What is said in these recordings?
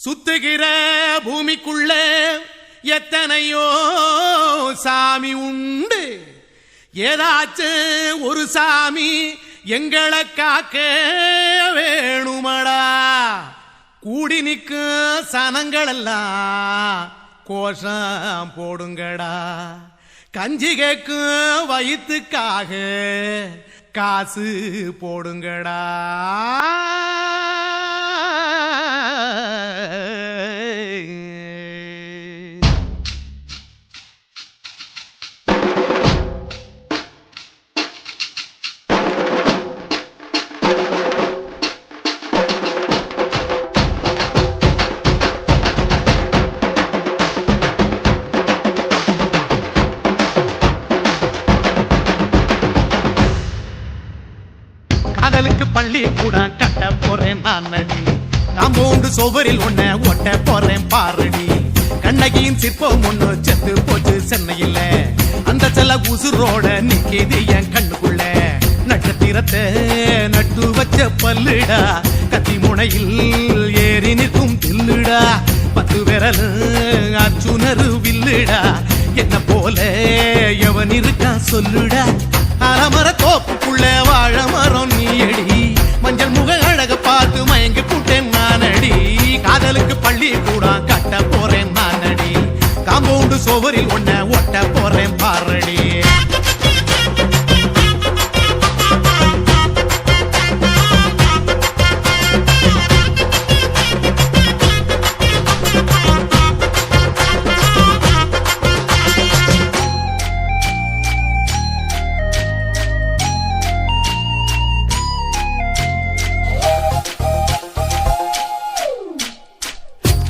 சுத்துகிற பூமிக்குள்ள எத்தனையோ சாமி உண்டு. ஏதாச்சும் ஒரு சாமி எங்களை காக்க வேணுமடா. கூடி நிற்கும் சனங்கள் எல்லாம் கோஷம் போடுங்கடா. கஞ்சி கேக்கும் வயிற்றுக்காக காசு போடுங்கடா. காதலுக்கு பள்ளி கூட கட்ட போறேன் நான் நடி. காம்பவுண்டு சுவரில் ஒன்ன ஒட்ட போறேன் பாரடி. கண்ணகியின் சிற்பம் ஒண்ணு செத்து போச்சு சென்னையில். அந்த செல்ல உசுரோட நிக்கிது என் கண்ணுக்குள்ள. நட்சத்திரத்தை நட்டு வச்ச பல்லுடா. கத்தி முனையில் ஏறி நிற்கும் தில்லுடா. 10 விரல் அச்சுணரு வில்லுடா. என்ன போல எவன் இருக்கா சொல்லுடா. அலமர தோப்புக்குள்ள வாழ மரம் நீயடி. மஞ்சள் முக அழக பார்த்து மயங்கி புட்டேன் நானடி. காதலுக்கு பள்ளி கூட கட்ட போறேன் நானடி. காம்பவுண்டு சுவரில் ஒன்ன ஒட்ட போறேன் பாரடி.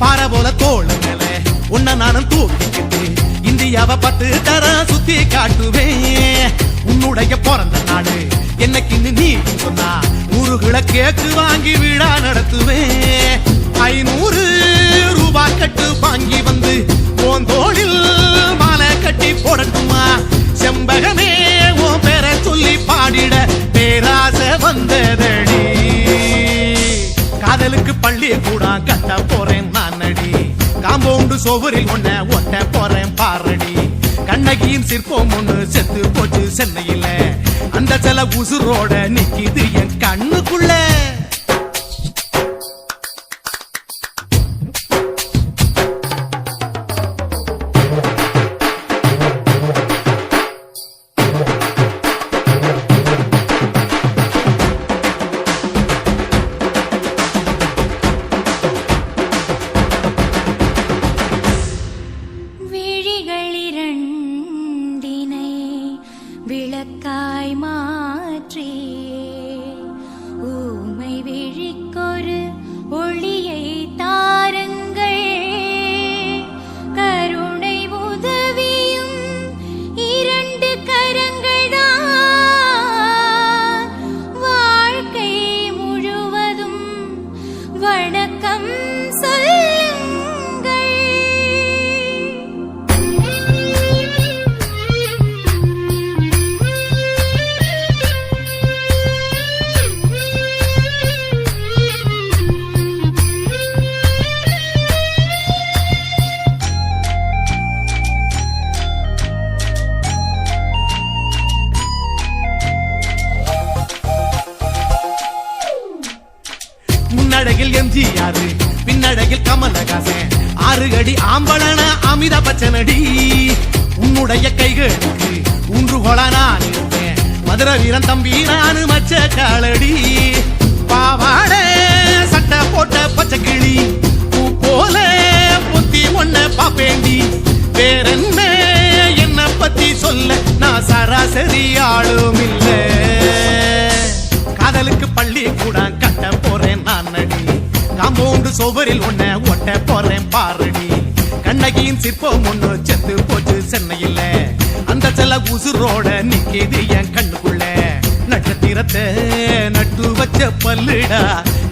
பாறை போல தோளுங்கள உன்ன நானும் தூக்கிக்கிட்டு இந்தியாவை 10 தரம் சுத்தி காட்டுவேன். உன்னுடைய பிறந்த நாடு என்னைக்குன்னு நீ சொன்னா 100 கிலோ கேக்கு வாங்கி விழா நடத்துவேன். 500 ரூபாய் கட்டு வாங்கி வந்து உன் தோளில் மாலை கட்டி போடட்டுமா. செம்பகமே உன் பேரை சொல்லி பாடிட பேராசை வந்ததடி. காதலுக்கு பள்ளி கூட கட்ட போறேன் நானடி. காம்பவுண்டு சுவரில் ஒன்ன ஒட்ட போறேன் பாரடி. கண்ணகியின் சிற்பம் ஒண்ணு செத்து போச்சு சென்னையில். அந்த செல உசுரோட நிக்கிது என் கண்ணுக்குள்ள. விளக்காய் மாற்றி ஊமை விழிக்கொரு ஒளியை தாருங்கள். கருணை உதவியும் 2 கரங்கள்தான். வாழ்க்கை முழுவதும் வணக்கம் சொல்லுங்கள். முன்னழகில் எம்ஜிஆர் பின்னழகில் கமலஹாசன். 6 அடி ஆம்பளன அமிதாப் பச்சனடி. உன்னுடைய கைகளுக்கு ஊன்றுகோலா நான் இருப்பேன். மதுரை வீரன் தம்பி நானு மச்ச காலடி. பாவாட சட்டை போட்ட பச்சை கிளி பூ போல பொத்தி ஒன்ன பாப்பேண்டி. வேறென்ன என்ன பத்தி சொல்ல நான் சராசரி ஆளும் இல்ல. காதலுக்கு பள்ளி கூட கட்ட போறேன் நானடி. காம்பவுண்டு சுவரில் ஒன்ன ஒட்ட போறேன் பாரடி. கண்ணகியின் சிற்பம் ஒண்ணு செத்து போச்சு சென்னையில். அந்த செல உசுரோட நிக்கிது என் கண்ணுக்குள்ள. நட்சத்திரத்தை நட்டு வச்ச பல்லுடா.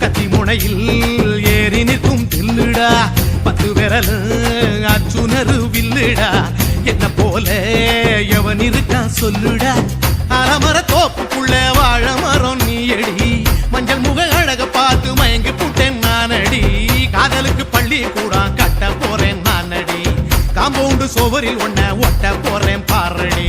கத்தி முனையில் ஏறி நிற்கும் தில்லுடா. 10 விரல் அச்சுணரு வில்லுடா. என்ன போல எவன் இருக்கா சொல்லுடா. அலமர தோப்புக்குள்ள வாழ மரம் நீயடி. மஞ்சள் முக அழக பார்த்து மயங்கி புட்டேன் நானடி. காதலுக்கு பள்ளி சுவரில் ஒன்ன ஒட்ட போறேன் பாரடி.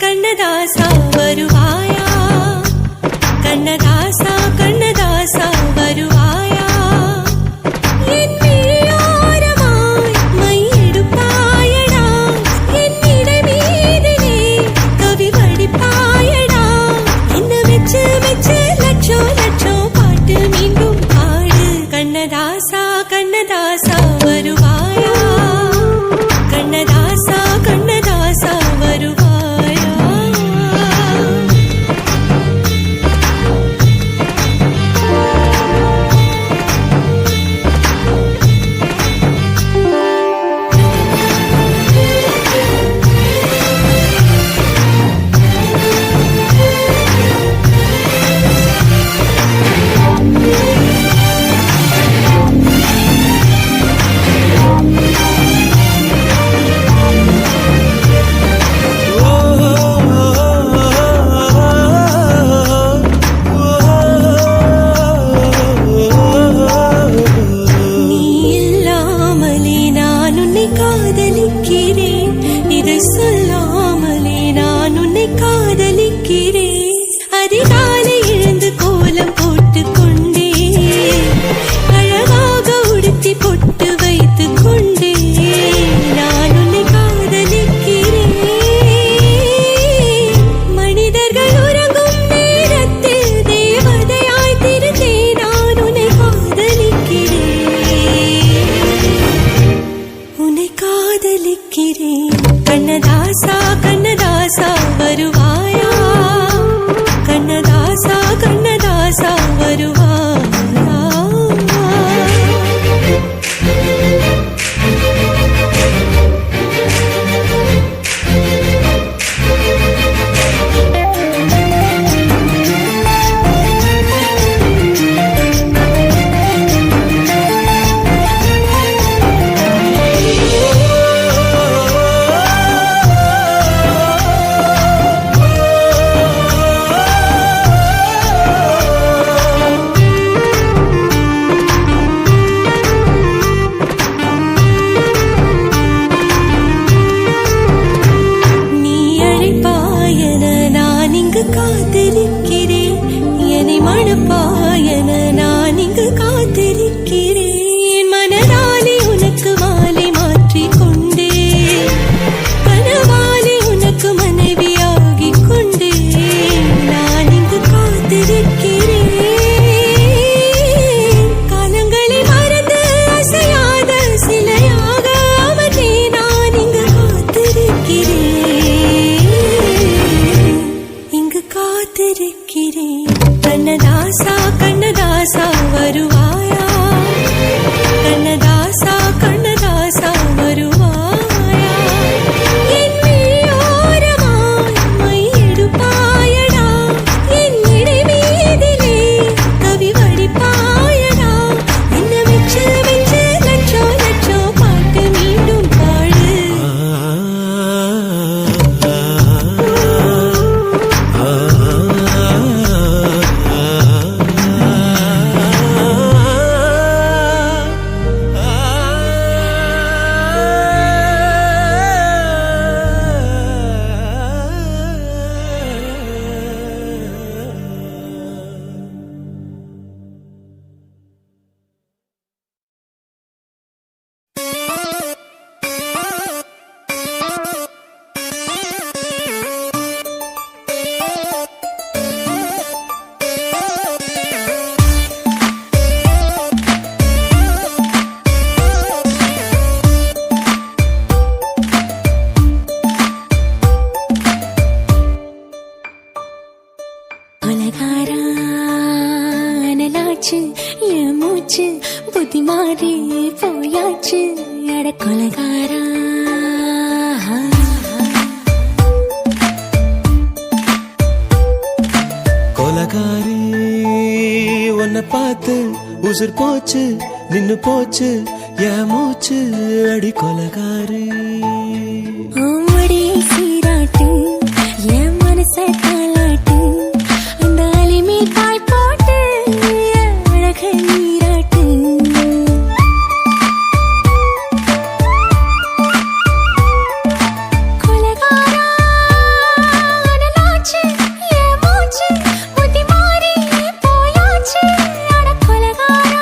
கண்ணதாசா வருவாயா, கண்ணதாசா கண்ணதாசா வருவாயா, என் விழியோரமாய் மையெடுப்பாயடா, என் இடை மீதிலே கவி வடிப்பாயடா, என்ன வெச்சு வெச்சு லட்சோ லட்சோ பாட்டு மீண்டும் பாடு. கண்ணதாசா கண்ணதாசா வருவாயா, கண்ணதாசா கண்ணதாசா வருவாயா. அதிகாலை எழுந்து கோலம் போட்டுக் கொண்டே, அழகாக உடுத்தி பொட்டு வைத்துக் கொண்டே, நான் உன்னை காதலிக்கிறேன். மனிதர்கள் உறங்கும் நேரத்தில் தேவதையாய் திருந்தே நான் உன்னை காதலிக்கிறேன், உன்னை காதலிக்கிறேன். கண்ணதாசா கண்ணதாசா வருவாயா, கண்ணதாசா கண்ணதாசா வருவாயா. காத்திருக்கிறேன், என்னை மணப்பாயன நான் இங்கு காத்திருக்கிறேன். மனதாலே உனக்கு மாலை மாற்றிக் கொண்டே, கனவாலே உனக்கு மனைவியாகிக் கொண்டே, நான் இங்கு காத்திருக்கிறேன். காலங்களை மறந்து அசையாத சிலையாக அவனே நான் இங்கு காத்திருக்கிறேன், காத்திருக்கிறேன். கண்ணதாசா கண்ணதாசா வருவாயா, கண்ணதாசா கண்ணதாசா வருவாயா, என் விழியோரமாய் மையெடுப்பாயடா, என் இடை மீதிலே கவி வடிப்பாயடா, என்ன வெச்சு வெச்சு லட்சோ லட்சோ பாட்டு மீண்டும் பாடு. என் மூச்சு புத்தி மாறி போயாச்சு அட கொலகாரா கொலகாரி உன்னை பார்த்து உசுர் போச்சு நின்னு போச்சு என் மூச்சு அடி கொலகாரி ஆமடியை சீராட்டு என் மனச தாளாட்டு அந்த அலிமே பாய் போட்டு அழக நீராட்டு கொலகாரா அனலாச்சு என் மூச்சு புத்தி மாறி போயாச்சு அட கொலகாரா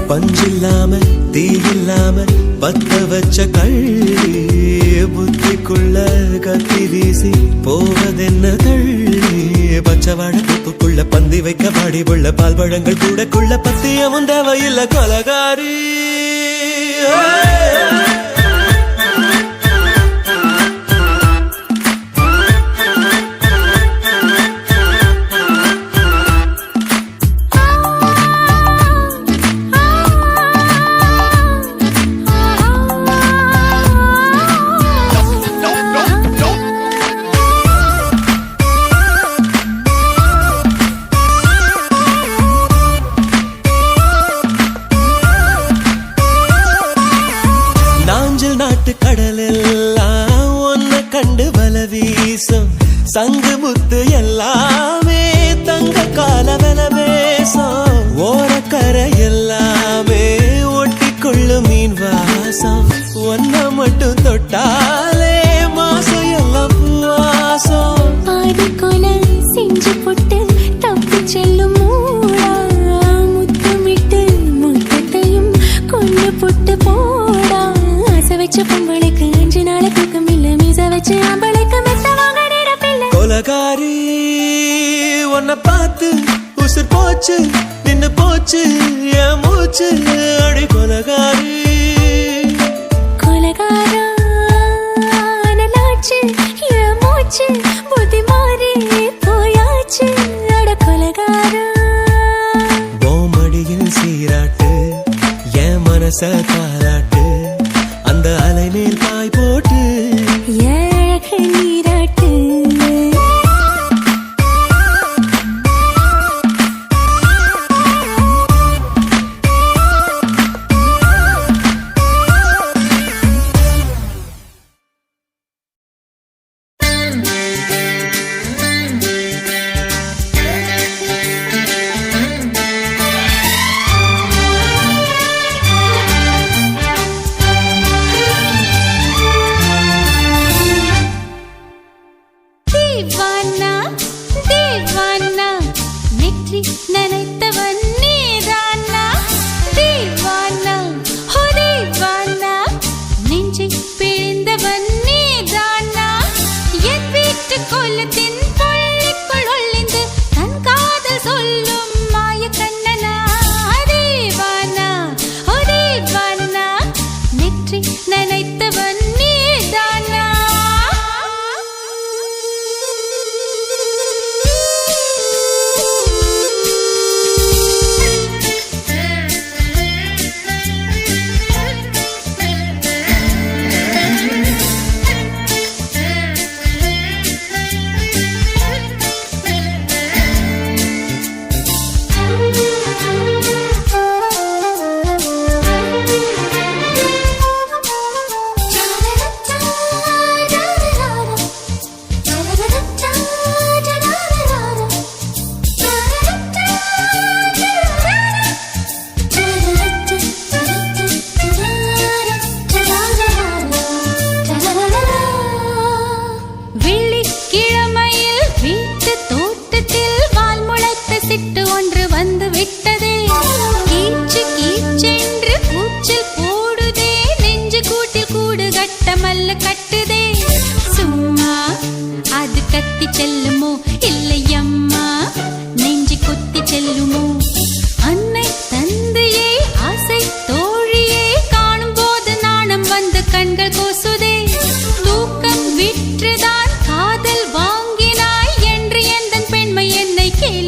பஞ்சில்லாம தீ இல்லாம பத்த வச்ச கள்ளி புத்திக்குள்ள கத்தி வீசி போவதென்ன தள்ளி பச்சவாட குப்புக்குள்ள பந்தி வைக்க பாடி உள்ள பால் பழங்கள் கூடக்குள்ள பத்தியமும் தேவையில்ல கொலகாரி நாட்டு கடலெல்லாம் ஒன்ன கண்டு வல வீசும் சங்கு முத்து எல்லாமே தங்க கால வெல பேசும் ஓரக்கரை எல்லாமே ஒட்டிக்கொள்ளும் மீன் வாசம் ஒன்ன மட்டும் தொட்டாலே மாசம் எல்லாம் பூவாசம் பாதி கொலை செஞ்சு போட்டு தப்பி செல்லும் மூடா முத்தமிட்டு முத்தத்தையும் கொண்டு போட்டு போடா வச்ச பொம்பளைக்கு 5 நாள் தூக்கம் இல்ல மீச வச்சு ஆம்பளைக்கு மெத்த வாங்க நிரப்பில்ல கொலகாரி உன்னை பார்த்து உசுர் போச்சு நின்னு போச்சு என் மூச்சு அடி கொலகாரி கொலகாரா அனலாச்சு என் மூச்சு புத்தி மாறி போயாச்சு அட கொலகாரா மடியில் சீராட்டு என் மனச தாளாட்டு அந்த அலை மேல் பாய் போட்டு அழக நீராட்டு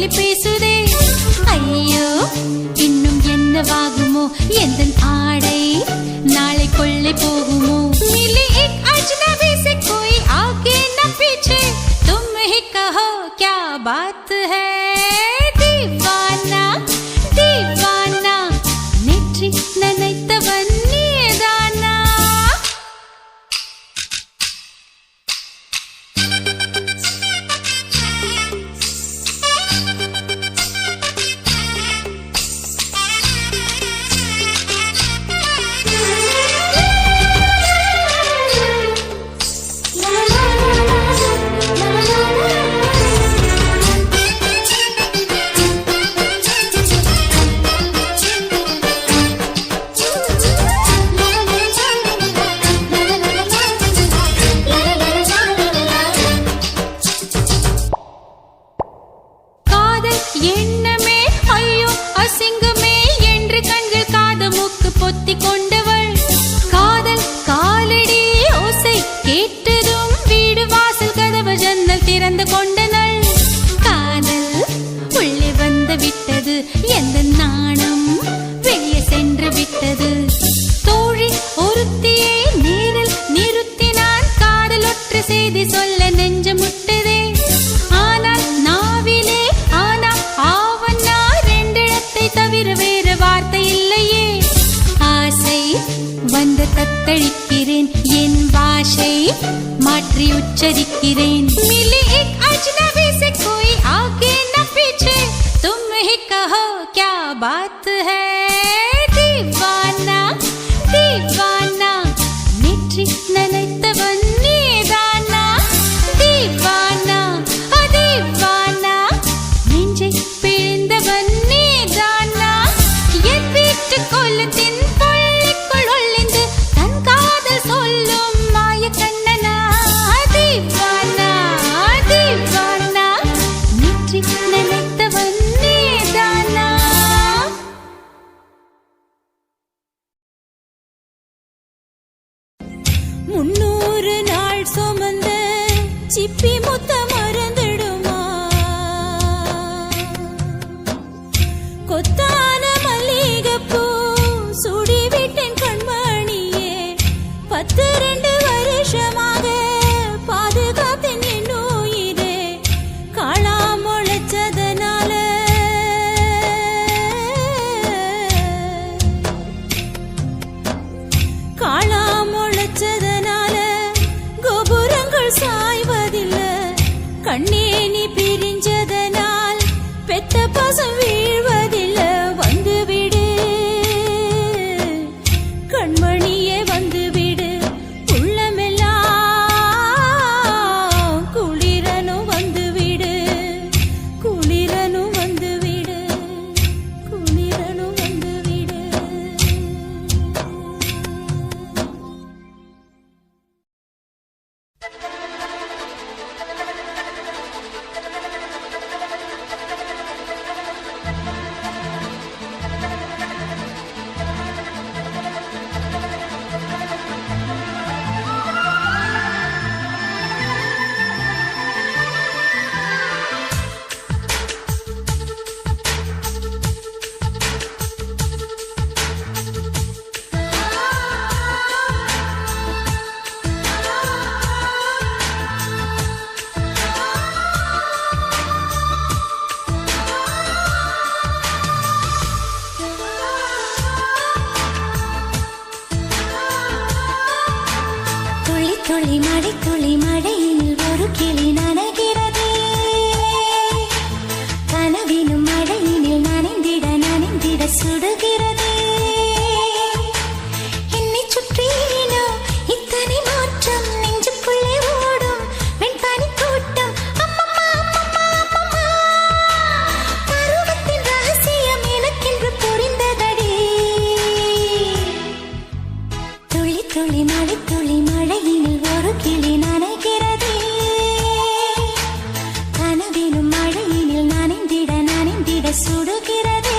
கிளி பேசுதே. ஐயோ இன்னும் என்னவாகுமோ எந்தன் ஆடை நாளை கொள்ளை போகுமோ. मिली एक अजनबी से कोई आगे न पीछे तुम ही कहो क्या बात है. दीवाना दीवाना नेற்றி நினைத்தவன் நீதானா. எண்ணமே ஐயோ அசிங்கமே என்று கண்கள் காது மூக்கு பொத்தி கொண்டவள். காதல் காலடி ஓசை கேட்டதும் வீடு வாசல் கதவு ஜன்னல் திறந்து கொண்டனள். காதல் உள்ளே வந்து விட்டது எந்த நாணம் வெளியே சென்று விட்டது. தோழி ஒருத்தியை நேரில் நிறுத்தினான் காதல் ஒற்ற செய்தி சொல்ல நெஞ்சு முட்டதே. ஆனால் நாவிலே ஆவன்னா ரெண்டிடத்தை தவிர வேறு வார்த்தை இல்லையே. ஆசை வந்து தத்தளிக்கிறேன் என் பாஷை மாற்றி உச்சரிக்கிறேன். मिली एक अजनबी से कोई आगे न पीछे तुम ही कहो क्या बात है. दीवाना दीवाना नेற்றி நினைத்தவன் நீதானா. दीवाना दीवाना நெஞ்சை பிழிந்தவன் நீதானா. என் வீட்டு கொல்லத்தின் கொள்ளைக்குள் ஒளிந்து தன் காதல் சொல்லும் மாய கண்ணனா. தீவானா தீவானா நெற்றி நினைத்தவன் நீதானா. முன்னூறு நாள் சுமந்த சிப்பி முத்த மறந்துடுமா. கொத்தான மல்லிகைப்பூ சுடிவிட்டேன் கண்மணியே. 12 வருஷமாக பாதுகாத்தேன் என் உயிரே. காளா முளைச்சதனால காளா முளைச்சதனால கோபுரங்கள் சாய்வதில்லை. கண்ணே நீ பிரிஞ்சதனால் பெத்த பாசம் வீழ்வதில்லை. வந்துவிடு கண்மணியே வந்துவிடு. உள்ளமெல்லாம் குளிரனும் வந்துவிடு குளிரனும் வந்துவிடு குளிரனும் வந்துவிடு. துளி மழை துளி மழையில் ஒரு கிளி நனைகிறதே. கனவினும் மழையினில் நனைந்திட நனைந்திட சுடுகிறதே. என்னை சுற்றினோ இத்தனை மாற்றம் நெஞ்சுக்குள்ளே ஓடும் வெண்பனி கூட்டம். அம்மம்மா அம்மம்மா அம்மம்மா பருவத்தின் ரகசியம் எனக்கென்று புரிந்ததடி. துளி துளி மழை துளி மழையினில் ஒரு கிளி நனைகிறதே. கனவினும் மழையினில் நனைந்திட நனைந்திட சுடுகிறதே.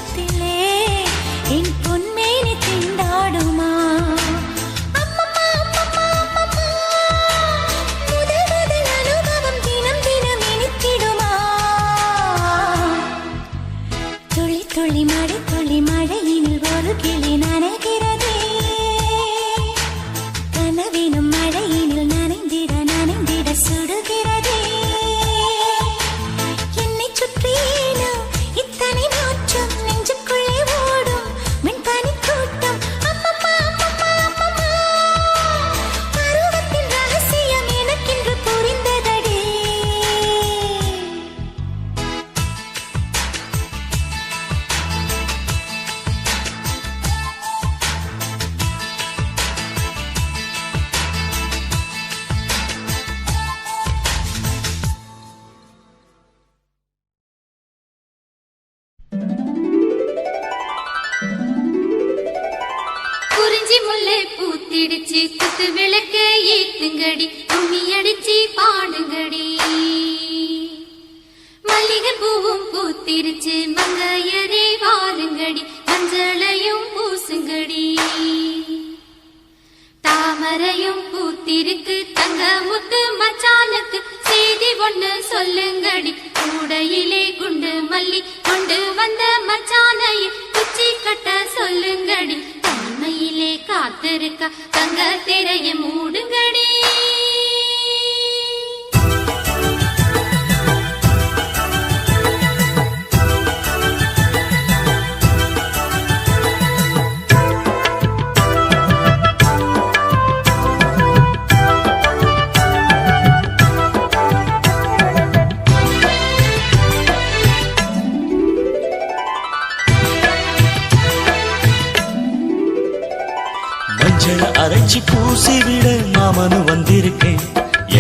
சந்தோஷத்திலே என் பொன்மேனி திண்டாடுமா அம்மம்மா அம்மம்மா அம்மம்மா முதல் முதல் அனுபவம் தினம் தினம் இனித்திடுமா துளி துளி மழையினில் ஒரு கிளி நனைகிறதே கனவினும் மழையினில் நனைந்திட நனைந்திட சுடுகிறதே என்னை சுற்றியேனோ இத்தனை மாற்றம் நெஞ்சுக்குள்ளே ஓடும் மின்பனி கூட்டம் அம்மம்மா அம்மம்மா அம்மம்மா பருவத்தின் ரகசியம் எனக்கென்று புரிந்ததடே குறிஞ்சி முல்லை பூத்திடுச்சு குத்து விளக்க ஏத்துங்கடி கும்மி அடிச்சு பாடுங்கடி மல்லிகை பூவும் பூத்திடுச்சு மங்கையரே வாருங்கடி மஞ்சளையும் பூசுங்கடி தாமரையும் பூத்திருக்கு தங்க முத்து மச்சானுக்கு செய்தி ஒண்ணு சொல்லுங்கடி கூடையிலே குண்டு மல்லி கொண்டு வந்த மச்சானையை குச்சி கட்ட சொல்லுங்கடி தன்மையிலே காத்திருக்க தங்க திரைய மூடுங்கடி மஞ்சள் அரைச்சி பூசிவிட மாமனு வந்திருக்கேன்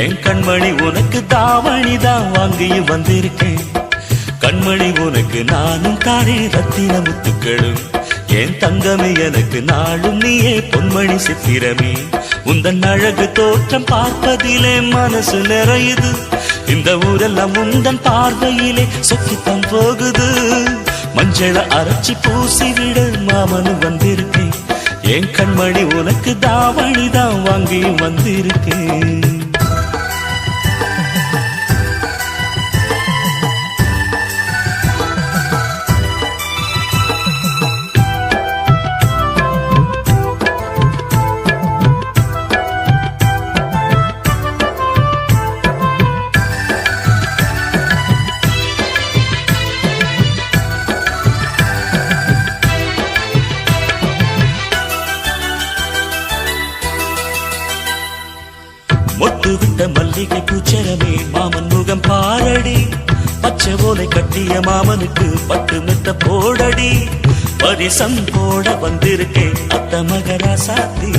என் கண்மணி உனக்கு தாவணி தான் வாங்கியும் வந்திருக்கேன் கண்மணி உனக்கு நானும் தாரே ரத்தின முத்துக்களும் என் தங்கமே எனக்கு நாளும் நீயே பொன்மணி சித்திரமே உந்தன் அழகு தோற்றம் பார்ப்பதிலே மனசு நிறையுது இந்த ஊரெல்லாம் உந்தன் பார்வையிலே சொக்கித்தான் போகுது மஞ்சள அரைச்சி பூசிவிட மாமனு வந்திருக்கேன் என் கண்மணி உனக்கு தாவணி தான் வாங்கியும் வந்திருக்கேன் மொட்டு விட்ட மல்லிகை பூச்சரமே மாமன் முகம் பாரடி பச்சை ஓலை கட்டிய மாமனுக்கு பட்டு மெத்த போடடி பரிசம் போட வந்திருக்கேன் அத்த மகராசாத்தி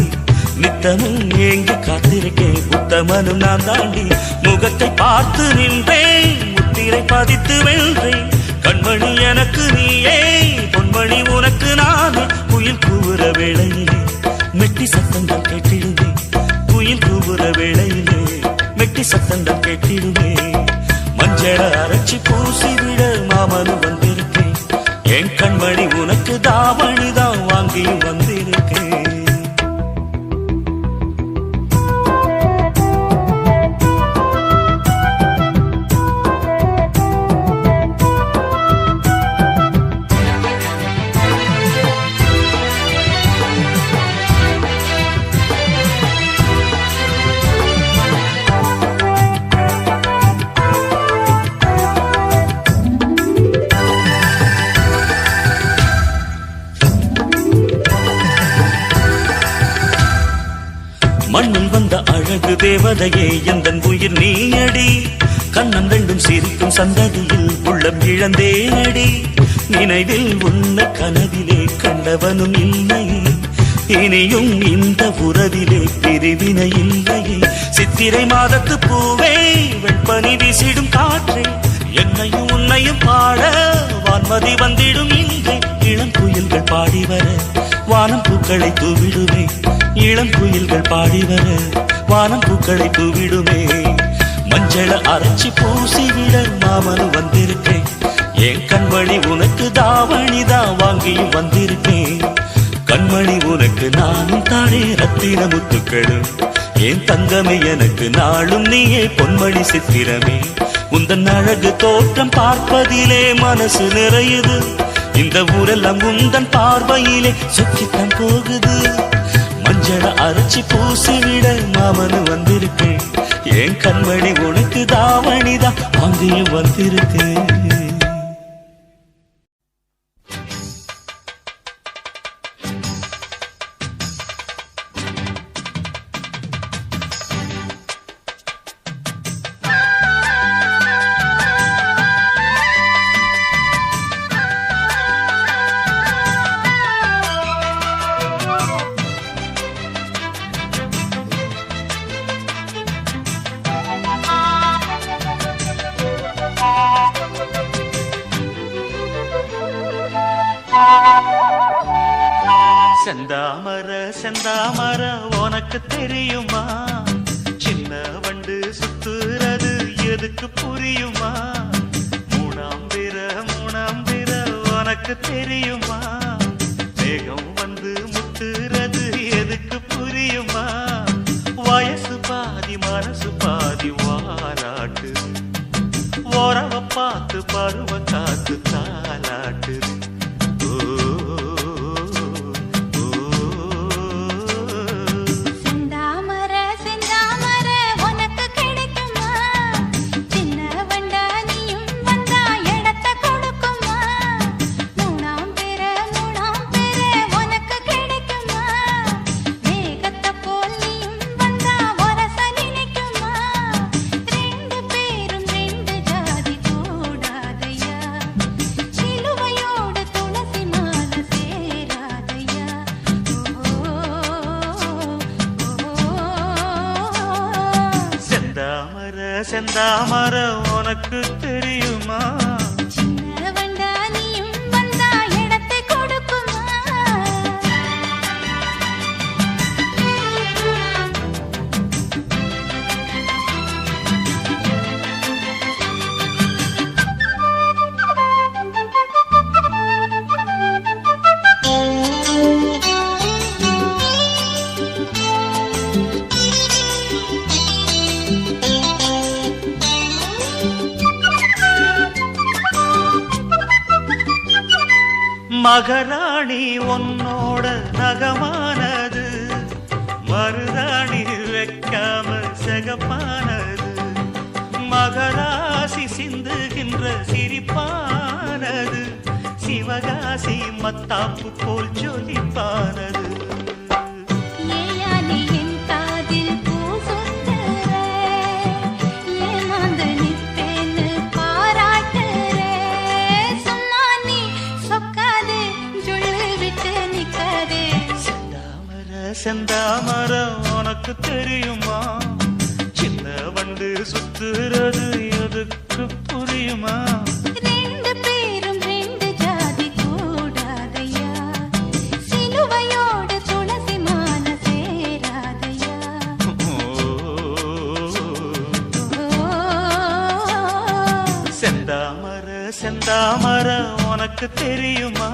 நித்தமும் ஏங்கி காத்திருக்கேன் உத்தமனும் நான் தாண்டி முகத்தை பார்த்து நின்றேன் முத்திரை பதித்து வென்றேன் கண்மணி எனக்கு நீயே பொன்மணி உனக்கு நானே குயில் கூவுற வேளையிலே மெட்டி சத்தங்கள் கேட்டிடுவே குயில் கூவுற வேளையிலே மெட்டி சத்தங்கள் கேட்டிடுவே மஞ்சள அரைச்சி பூசிவிட மாமனு வந்திருக்கேன் என் கண்மணி உனக்கு தாவணி தான் வாங்கியும் வந்திருக்கேன் மண்ணில் வந்த அழகு தேவதையே எந்தன் உயிர் நீயடி கண்ணம் ரெண்டும் சிரிக்கும் சந்ததியில் உள்ளம் இழந்தேனடி நினைவில் உன்னை கனவிலே கண்டவனும் இல்லையே இனியும் இந்த உறவிலே பிரிவினை இல்லையே சித்திரை மாதத்து பூவே வெண்பனி வீசிடும் காற்றே என்னையும் உன்னையும் பாட வான்மதி வந்திடும் இங்கே இளம் குயில்கள் பாடி வர வானம் பூக்களை தூவிடுமே இளம் குயில்கள் பாடி வர வானம் பூக்களை தூவிடுமே மஞ்சள அரைச்சி பூசிவிட மாமனு வந்திருக்கேன் என் கண்மணி உனக்கு தாவணிதான் வாங்கி வந்திருக்கேன். கண்மணி உனக்கு நானும் தானே ரத்தின முத்துக்களும். என் தங்கமே எனக்கு நாளும் நீயே பொன்மணி சித்திரமே. உந்தன் அழகு தோற்றம் பார்ப்பதிலே மனசு நிறையுது. இந்த ஊரெல்லாம் உந்தன் பார்வையிலே சுற்றித்தான் போகுது. மஞ்சள அரைச்சி பூசிவிட மாமனு வந்திருக்கேன். என் கண்மணி உனக்கு தாவணிதான் வாங்கியும் வந்திருக்கேன். செந்தாமர செந்தாமர உனக்கு தெரியுமா? சின்ன வண்டு சுத்துறது எதுக்கு புரியுமா? மூணாம் பிற உனக்கு தெரியுமா? வேகம் வந்து முத்துறது எதுக்கு புரியுமா? வயசு பாதி மனசு பாதி வாராட்டு. உறவ பார்த்து பருவ காத்து தாலாட்டுது. செந்தாமர உனக்கு தெரியுமா? சின்ன வண்டா நீயும் வந்தா இடத்தை கொடுக்குமா? மகராணி உன்னோட நகமானது, மருதாணி வைக்காம செகப்பானது. மகராசி சிந்துகின்ற சிரிப்பானது, சிவகாசி மத்தாப்பு போல் ஜொலிப்பானது. செந்தாமர உனக்கு தெரியுமா? சின்ன வண்டு சுத்துறது எதுக்கு புரியுமா? ரெண்டு பேரும் ரெண்டு ஜாதி கூடாதையா. சிலுவையோடு துளசி மாலை சேராதையா. செந்தாமர செந்தாமர உனக்கு தெரியுமா?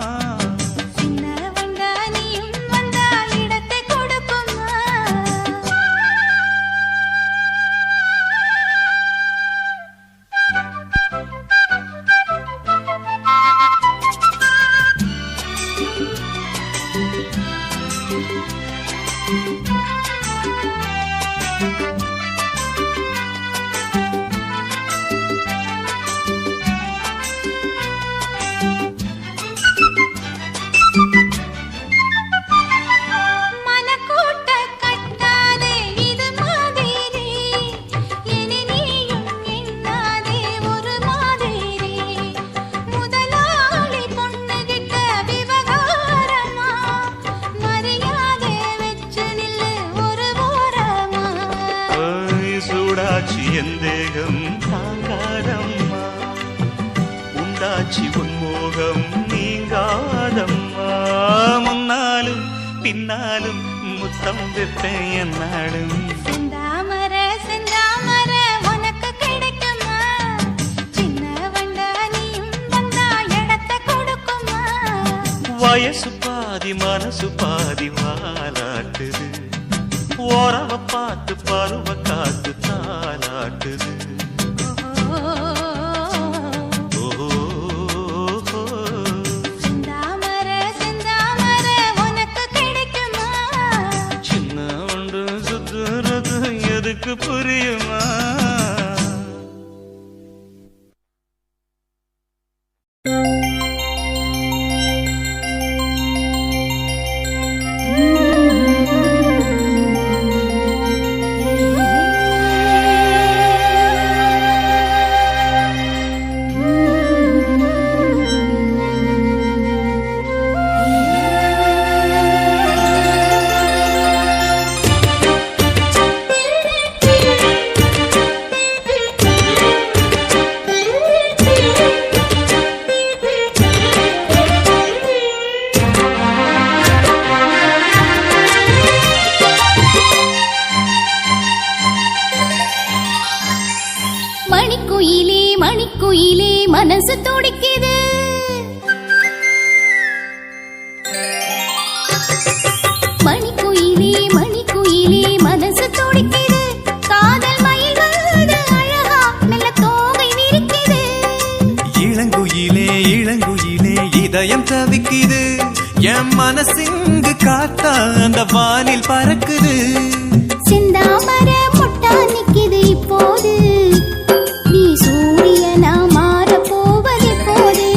எந்தேகம் தாங்காதம்மா, உண்டாச்சி உன்மோகம் நீங்காதம்மா. முன்னாலும் பின்னாலும் முத்தம் வைப்பேன் என்னாலும். செந்தாமர செந்தாமர உனக்கு கிடைக்குமா? சின்ன வண்டா நீயும் வந்தா வயசு பாதி மனசு பாதி வாலாட்டுது ஓரவ பார்த்து பருவ காத்து தாலாட்டுது சின்ன ஒன்று சுத்துறது எதுக்கு புரியுமா மணிக்குயிலே மணிக்குயிலே மனசு துடிக்குது மணிக்குயிலே மணிக்குயிலே மனசு துடிக்குது காதல் மயில் வந்து அழகா மெல்ல தோகை விரிக்குது இளங்குயிலே இளங்குயிலே இதயம் தவிக்குது என் மனசிங்கு காத்தா அந்த வானில் பறக்குது செந்தாமர முட்டா நிக்குது இப்போது நீ சூரியனா மாற போவது போது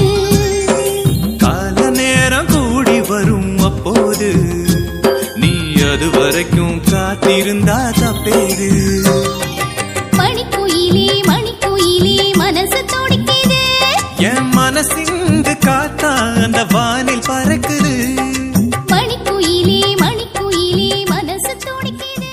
கால நேரம் கூடி வரும் அப்போது நீ அது வரைக்கும் காத்திருந்தா தப்பேது மணிக்குயிலே மணிக்குயிலே மனசு துடிக்குது என் மனசிங்கு காத்தா அந்த வானில் பறக்குது மணிக்குயிலே மணிக்குயிலே மனசு துடிக்குது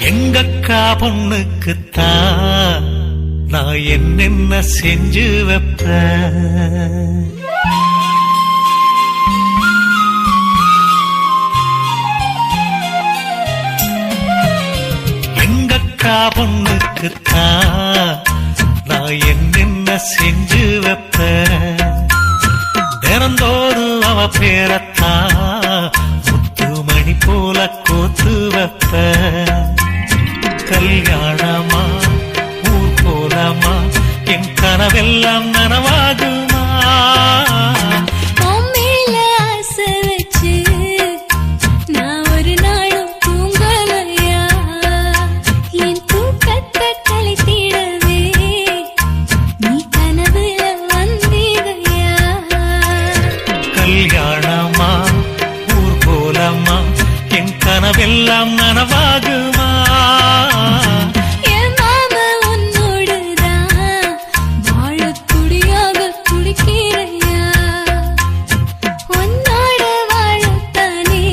எங்கக்கா பொண்ணுக்குத்தான் நான் என்னென்ன செஞ்சு வைப்பேன் எங்கக்கா பொண்ணுக்குத்தான் நான் என்னென்ன செஞ்சு வைப்பேன் தினந்தோறும் அவ பேரத்தான் முத்துமணி போல கோத்து வைப்பேன் கல்யாணமா ஊர் போலாமா என் கனவெல்லாம் நனவாகுமா மேல ஆசை வச்சு நான் ஒரு நாளும் தூங்கலையா என் தூக்கத்தை கழித்திடவே நீ கனவுல வந்திடையா கல்யாணமா ஊர் போலாமா என் கனவெல்லாம் நனவாகுமா என் மாமா உன்னோடுதான் வாழத் துடியாக துடிக்கிறையா உன்னோட வாழத்தானே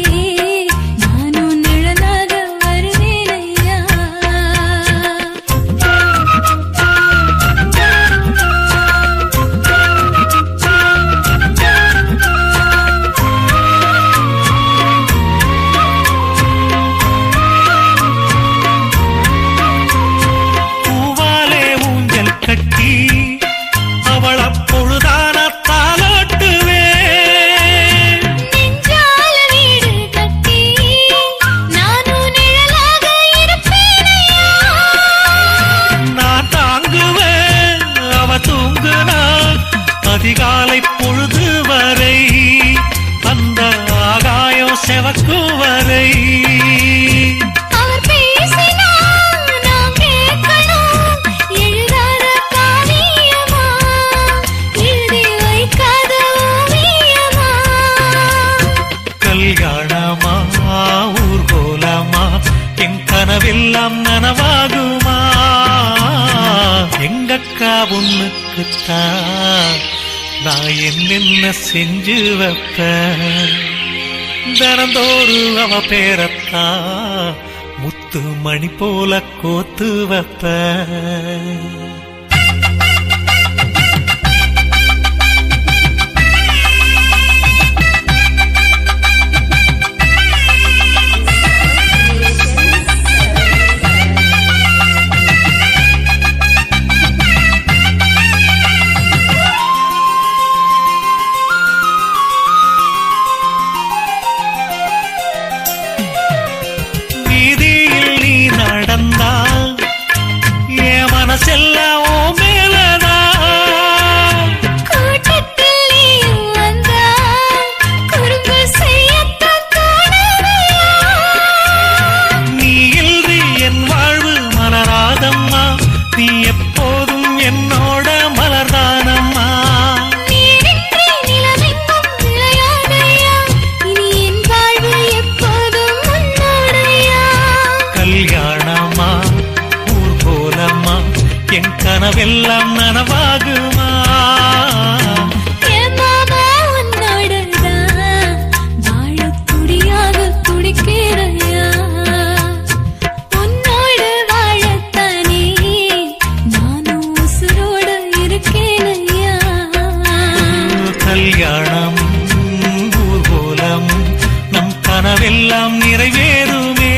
நானும் நிழலாக வருவேனையா பூவாலே ஊஞ்சல் கட்டி அவள பொழுதான தாலாட்டுவேன் நெஞ்சால வீடு கட்டி நானும் நிழலாக இருப்பேனையா நான் தாங்குவேன் அவ தூங்குனா அதிகாலை பொழுது வரை அந்த ஆகாயம் செவக்கும் வரை அவர் பேசினா நான் கேட்கணும் எழுதாத காவியமா எழுதி வைக்காத ஓவியமா கல்யாணமா ஊர் போலாமா என் கனவெல்லாம் நனவாகுமா எங்கக்கா பொண்ணுக்குத்தான் நான் என்னென்ன செஞ்சு வைப்பேன் தினந்தோறும் அவ பேரத்தான் முத்து மணி போல கோத்து வைப்பேன் என் கனவெல்லாம் நனவாகுமா? என் மாமா உன்னோடதான் வாழத் துடியாக துடிக்கிறையா. உன்னோடு வாழத்தானே நானும் உசுரோடு இருக்கேனையா. கல்யாணம் ஊர்வலம் நம் கனவெல்லாம் நிறைவேறுமே.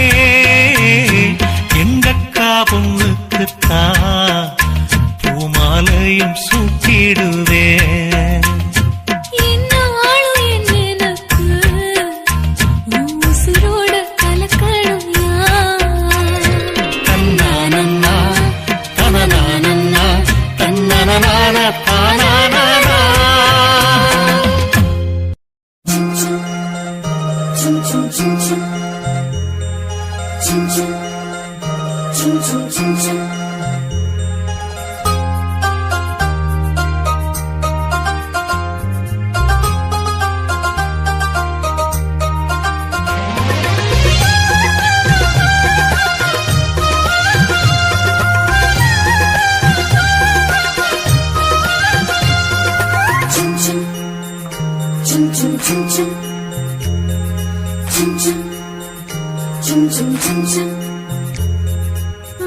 எங்கக்கா பொண்ணுக்குத்தான் பூமாலையும் சூட்டிடுவேன். இந்நாளும் என் நினைப்பு உன் உசுரோடு கலக்கணும்யா. தன்னானன்னா தனனானன்னா தன்னனனான தானானா.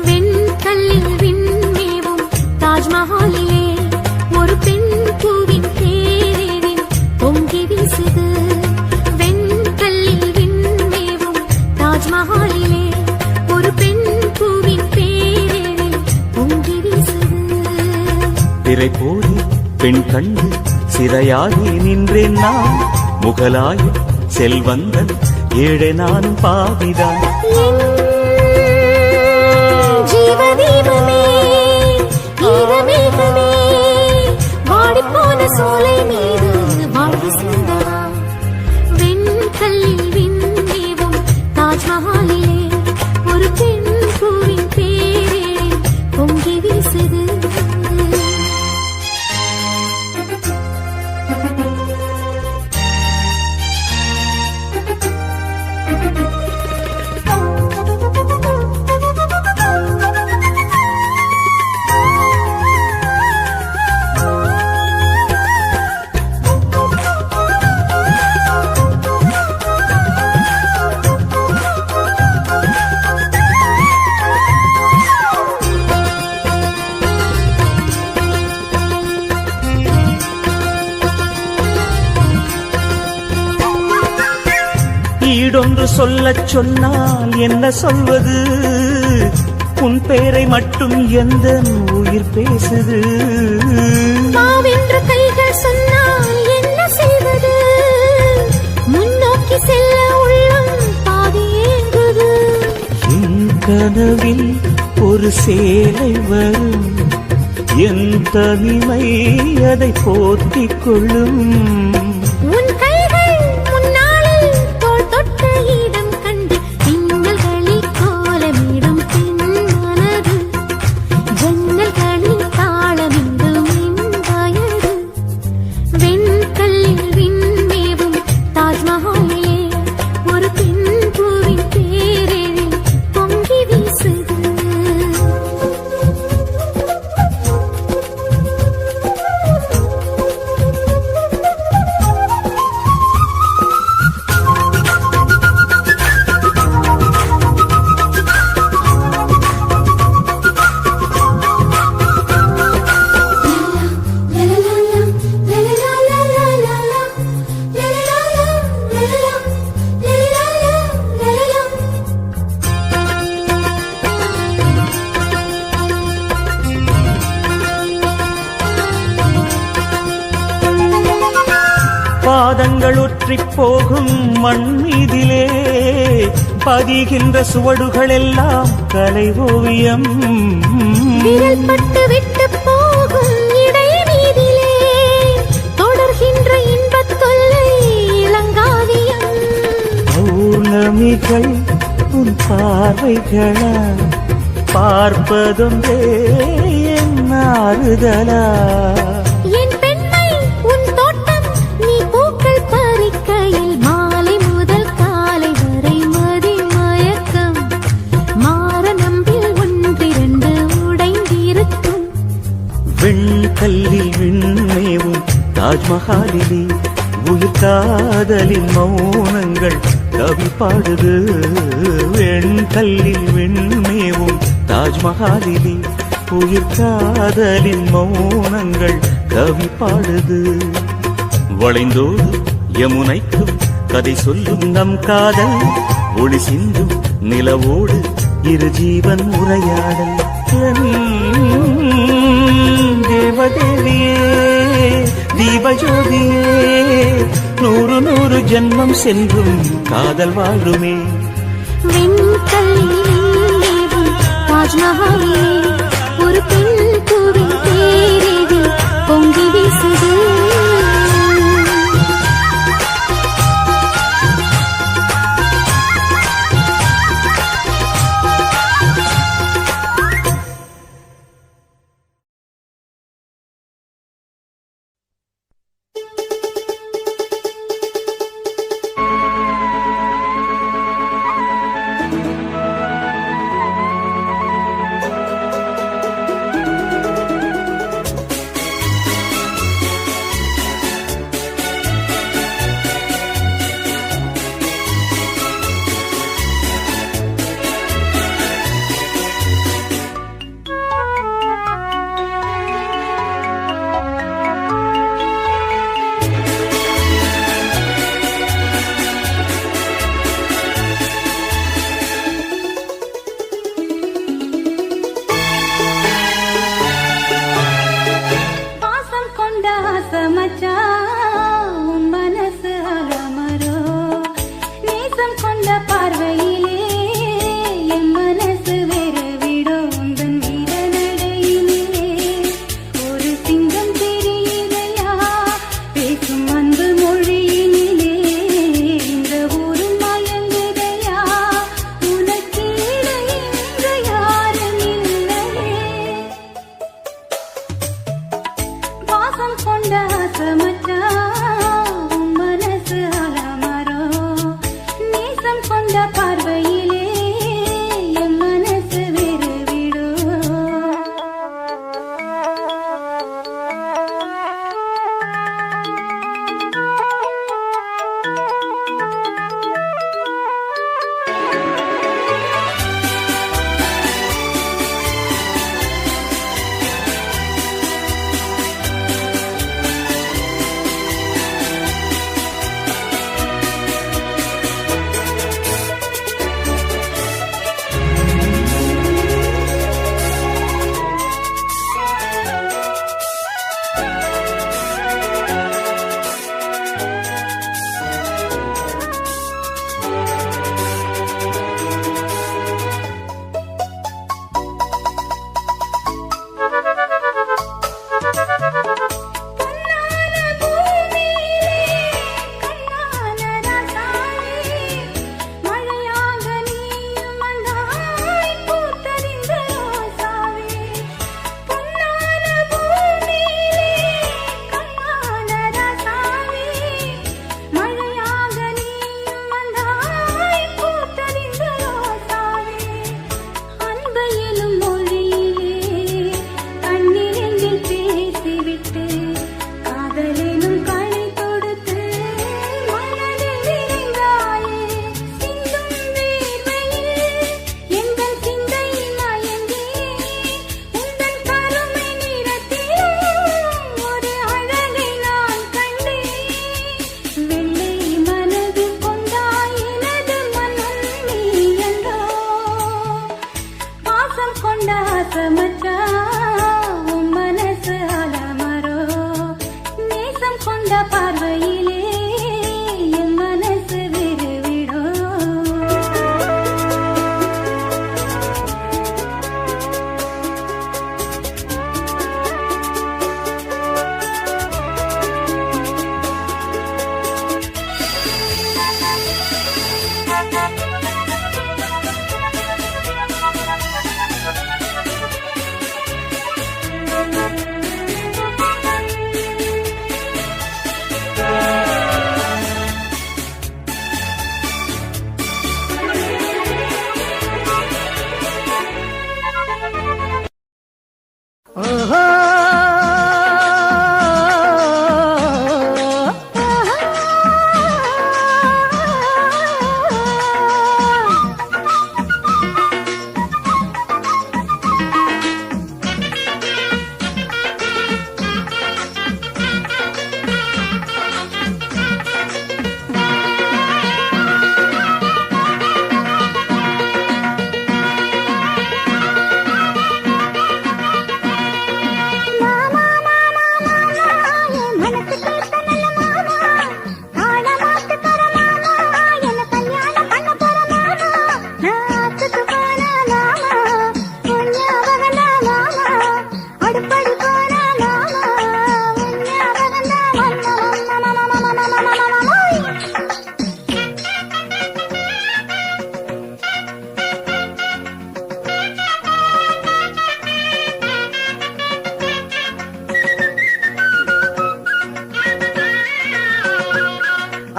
வெண்கல்லில் விண்மேவும் தாஜ்மஹாலிலே ஒரு பெண் பூவின் தேரில் பொங்கி வீசுது. வெண்கல்லில் விண்மேவும் தாஜ்மஹாலிலே ஒரு பெண் பூவின் தேரில் பொங்கி வீசுது. திரை போரி பெண் கண்டு சிறையாகி நின்றேன் நான். முகலாய செல்வந்தன் ஏழை நானும் பாவிதான். ஜீவதீபமே ஈரமேகமே வாடிப்போன சோலை மீது வாழ்வு சிந்தவா. வெண்கல்லில் விண்மேவும் தாஜ்மஹாலிலே ஒரு பெண் பூவின் பேரில் பொங்கி வீசுது. ஈடொன்று சொல்லச் சொன்னால் என்ன சொல்வது? உன் பேரை மட்டும் எந்த உயிர் பேசுது. மாவென்று கைகள் சொன்னால் என்ன செய்வது? முன்னோக்கி செல்ல உள்ளம் பாதி ஏங்குது. என் கனவில் ஒரு சேலை வரும். என் தனிமை அதை போத்திக் கொள்ளும். உன் கைகள் முன்னாளில் தோள் தொட்ட இடம் கண்டு திங்களகளில் கோலமிடும் பெண் மனது. ஜன்னல்களில் தாளமிடும் என் வயது. வெண்கல்லில் விண்மேவும் தாஜ்மஹாலிலே ஒரு பெண் பூவின் பேரில் பொங்கி வீசுது. பாதங்கள் ஒற்றிப் போகும் மண் மீதிலே பதிகின்ற சுவடுகள் எல்லாம் கலை ஓவியம். விரல் பட்டு விட்டு போகும் இடை மீதிலே தொடர்கின்ற இன்பத் தொல்லை இளங்காவியம். பௌர்ணமிகள் உன் பார்வைகளா பார்ப்பதொன்றே என் ஆறுதலா. என் பெண்மை உன் தோட்டம் நீ பூக்கள் பறிக்கையில் மாலை முதல் காலை வரை மதி மயக்கம். மாற நம்பில் ஒன்றிரண்டு உடைந்திருக்கும். தாஜ்மஹாலிலே உயிர் காதலின் மௌனங்கள் கவி பாடுது வெண்கல்லில் வெண்மேவும் தாஜ்மஹாலிலே உயிர் காதலின் மௌனங்கள் கவி பாடுது வளைந்தோடு யமுனைக்கும் கதை சொல்லும் நம் காதல் ஒளி சிந்தும் நிலவோடு இரு ஜீவன் உரையாடல் தேவதேவியே தீபஜோதியே நூறு நூறு ஜென்மம் சென்றும் காதல் வாழுமே வெண்கல்லில் தாஜ்மஹாலிலே ஒரு பெண் பூவின் தேரில் பொங்கி வீசுது மனசு அலமரோ நேசம் கொண்ட பார்வையில்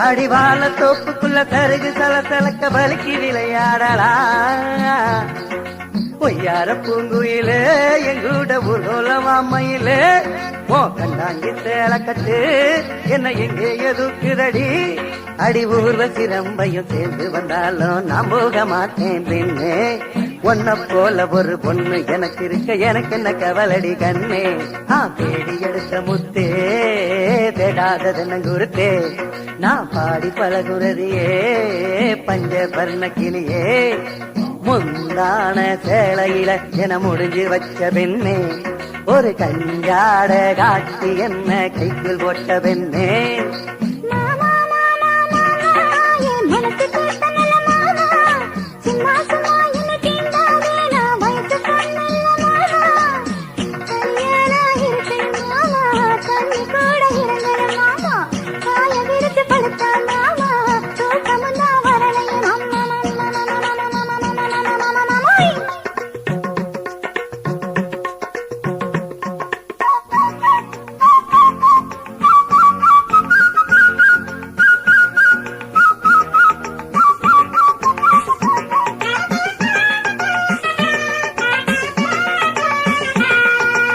அடிவாள தோப்புக்குள்ள தருகு சலசலக்க வலிக்கு விளையாடலாம் பொய்யார பூங்குயிலே எங்கூட ஊர்வலமாமையிலே ஓ கண்டாங்கி சேலக்கட்டு என்ன எங்கே எதுக்குதடி அடி ஊர்வசி ரம்பையும் சேர்ந்து வந்தாலும் நான் போக மாட்டேன் பெண்ணே ஒன்ன போல ஒரு பொண்ணு எனக்கு இருக்க எனக்கு என்ன கவலடி கண்ணே தேடி எடுத்த முத்தே தேடாதது நங்குருத்தே நான் பாடி பழகுறதியே பஞ்ச பர்ண கிளியே முந்தான சேலையில என முடிஞ்சு வச்ச பெண்ணே ஒரு கஞ்சாட காட்டி என்ன கைக்குள் போட்ட பெண்ணே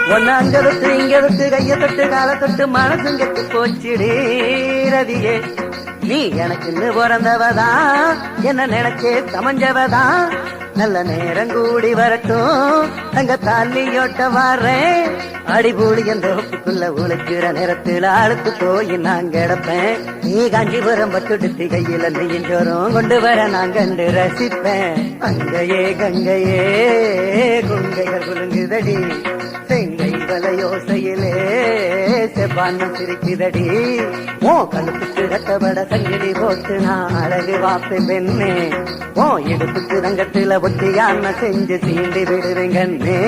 ஒன்னு அங்க தொட்டு இங்க தொட்டு கைய தொட்டு கால தொட்டு மனசும் கெட்டு போச்சுடே ரதியே நீ எனக்குன்னு பிறந்தவதான் என்ன நினைச்சே சமஞ்சவதான் நல்ல நேரம் கூடி வரட்டும் தங்க தாலியோட்ட வாரேன் அடிபூடி என்ற ஒப்புக்குள்ள உழைக்கிற நேரத்துல அழுத்து போய் நான் கிடப்பேன் நீ காஞ்சிபுரம் பட்டுடுத்து கையில நெய்யும் சோறும் கொண்டு வர நான் கண்டு ரசிப்பேன் அங்கையே கங்கையே குங்கைகள் குலுங்குதடி செங்கை வலையோசையிலே செவ்வான சிரிக்குதடி ஓ கழுத்துக்கு ரட்டபட சங்கிலி போட்டு நான் அழகு வாப்பேன் பெண்ணே ஓ எடுப்புக்கு ரங்கத்துல ஒட்டியான செஞ்சு சீண்டி விடுவேங்கண்ணே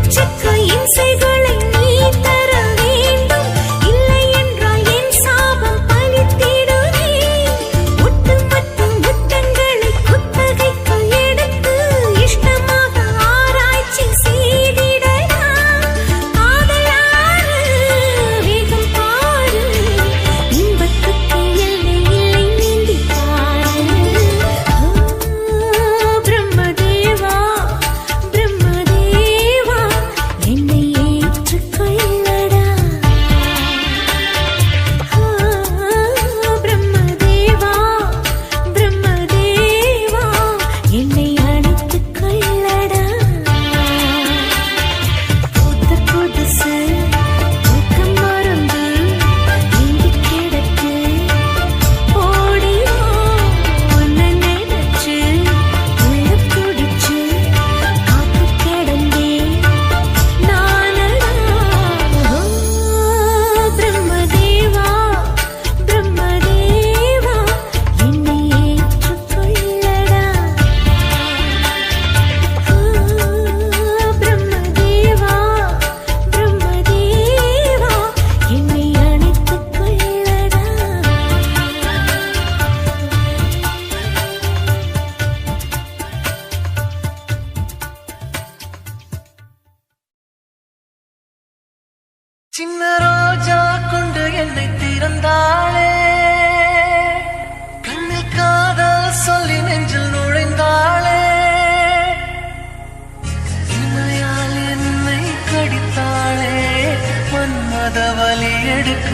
நெஞ்சுக்கு இசைகளை நீ தர வேண்டும். இல்லை என்றால் என் சாபம் பலித்திடுமே. ஒட்டுமொத்த முத்தங்களை குத்தகைக்கு எடுத்து இஷ்டமாக ஆராய்ச்சி செய்திடலாம். காதலாறு வேகம் பாரு, இன்பத்துக்கு எல்லை இல்லை நீந்தி பாரு. பிரம்மதேவா பிரம்மதேவா என்னை ஏற்றுக்கொள்ளடா. பிரம்மதேவா பிரம்மதேவா என்னை அணைத்துக் கொள்ளடா. புதுசு தூக்கம் மறந்து ஏங்கி கிடக்கு. ஓடியோ உன்னை நினைச்சு உள்ள துடிச்சு காத்து கிடந்தேன் நானடா. பிரம்மதேவா பிரம்மதேவா என்னை ஏற்றுக்கொள்ளடா. பிரம்மதேவா பிரம்மதேவா என்னை அணைத்துக் கொள்ளடா. சின்ன ரோஜா கொண்டு என்னை திறந்தாளே, கண்ணில் காதல் சொல்லி நெஞ்சில் நுழைந்தாளே. இமையால் என்னை கடித்தாளே, மன்மத வலி எடுக்க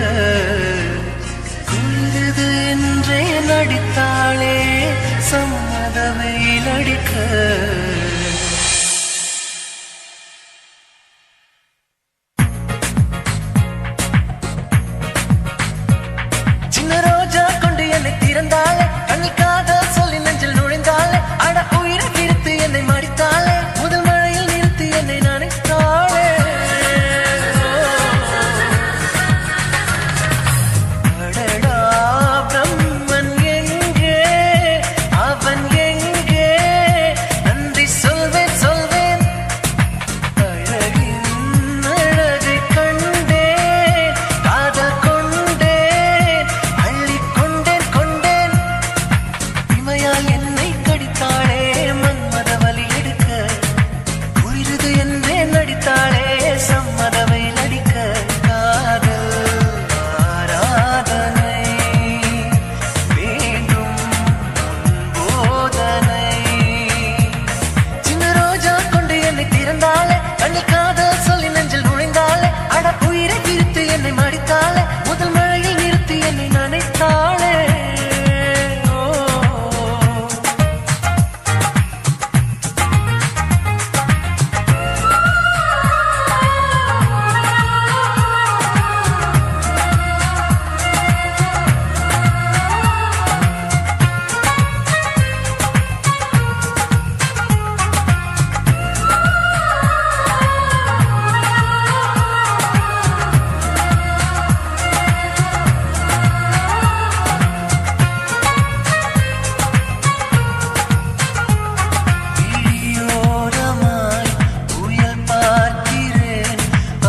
குளிரது என்றே நடித்தாளே, சம்மத வெயில் அடிக்க. சின்ன ரோஜா கொண்டு என்னை திறந்தாளே, கண்ணில் காதல் சொல்லி நெஞ்சில் நுழைந்தாளே. அட உயிரை பிரித்து என்னை மடித்தாளே, முதல் மழையில் நிறுத்தி என்னை நனைத்தாளே. அடடா பிரம்மன் எங்கே, அவன் எங்கே, நன்றி சொல்வேன் சொல்வேன். அழகின் அழகை கண்டேன், காதல் கொண்டேன், அள்ளிக் கொண்டேன் கொண்டேன். இமையால் என்னை கடித்தாளே, மன்மத வலி எடுக்க உயிரது என்றே நடித்தாளே, சம்மத வெயில் அடிக்க. காதல் ஆராதனை வேண்டும் போதனை. சின்ன ரோஜா கொண்டு என்னை திறந்தாளே, கண்ணில் காதல் சொல்லி நெஞ்சில் நுழைந்தாளே. அட உயிரை பிரித்து என்னை மடித்தாளே, முதல் மழையில் நிறுத்தி என்னை நனைத்தாளே. ஓ விழியோரமாய் புயல் பார்க்கிறேன்,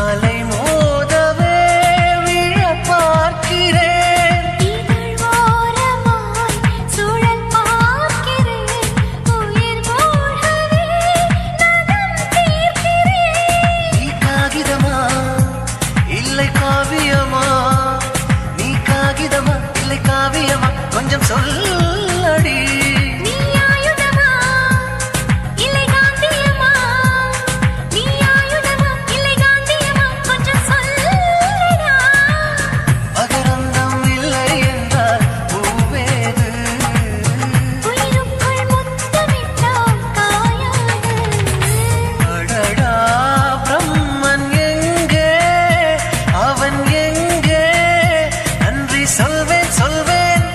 அலை மோதவே விழ பார்க்கிறேன். இதழ் ஓரமாய் சுழல் பார்க்கிறேன், உயிர் மூழ்கவே நகம் தீர்க்கிறேன். நீ காகிதமா இல்லை காவியமா, நீ காகிதமா இல்லை காவியமா, கொஞ்சம் சொல்லடி. நீ ஆயுதமா இல்லை காந்தியமா, நீ ஆயுதமா இல்லை காந்தியமா, கொஞ்சம் சொல்லடா. மகரந்தம் இல்லை என்றால் பூவேது, உயிருக்குள் முத்தமிட்டால் காயாது. அடடா பிரம்மன் எங்கே, அவன் எங்கே, நன்றி சொல்வேன் சொல்வேன்.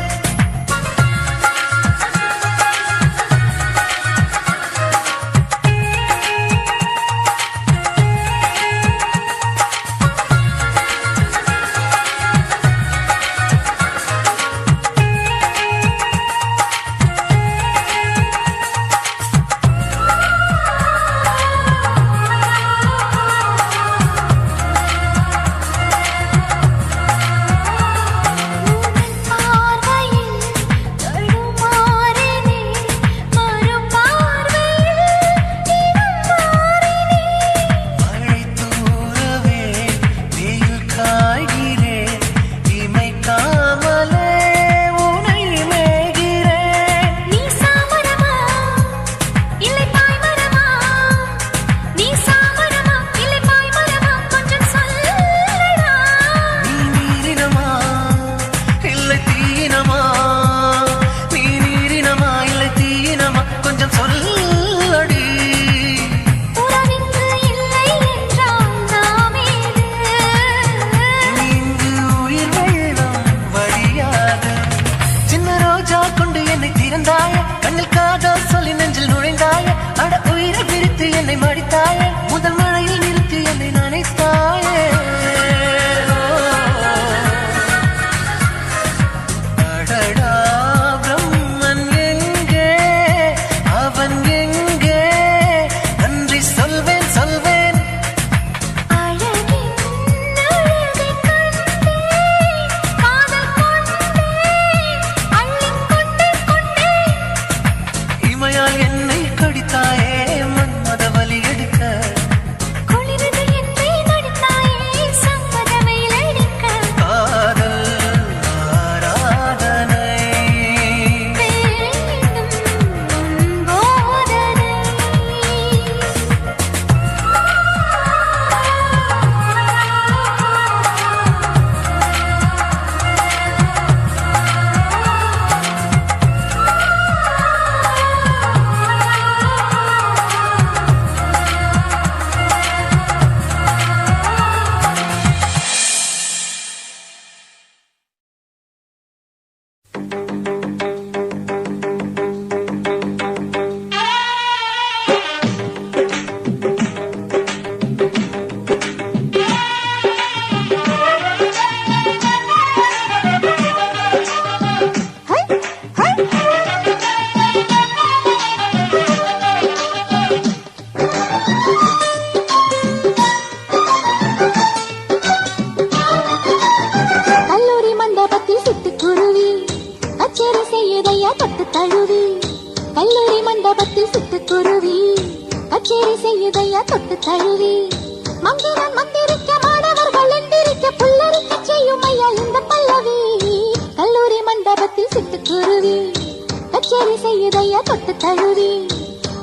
கச்சேரி செய்யுதையா தொட்டு தழுவி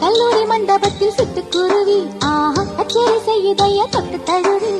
கல்லூரி மண்டபத்தில் சிட்டுக்குருவி ஆஹா கச்சேரி செய்யுதையா தொட்டு தழுவி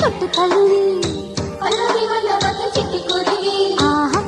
தொட்டு தழுவி ஆஹா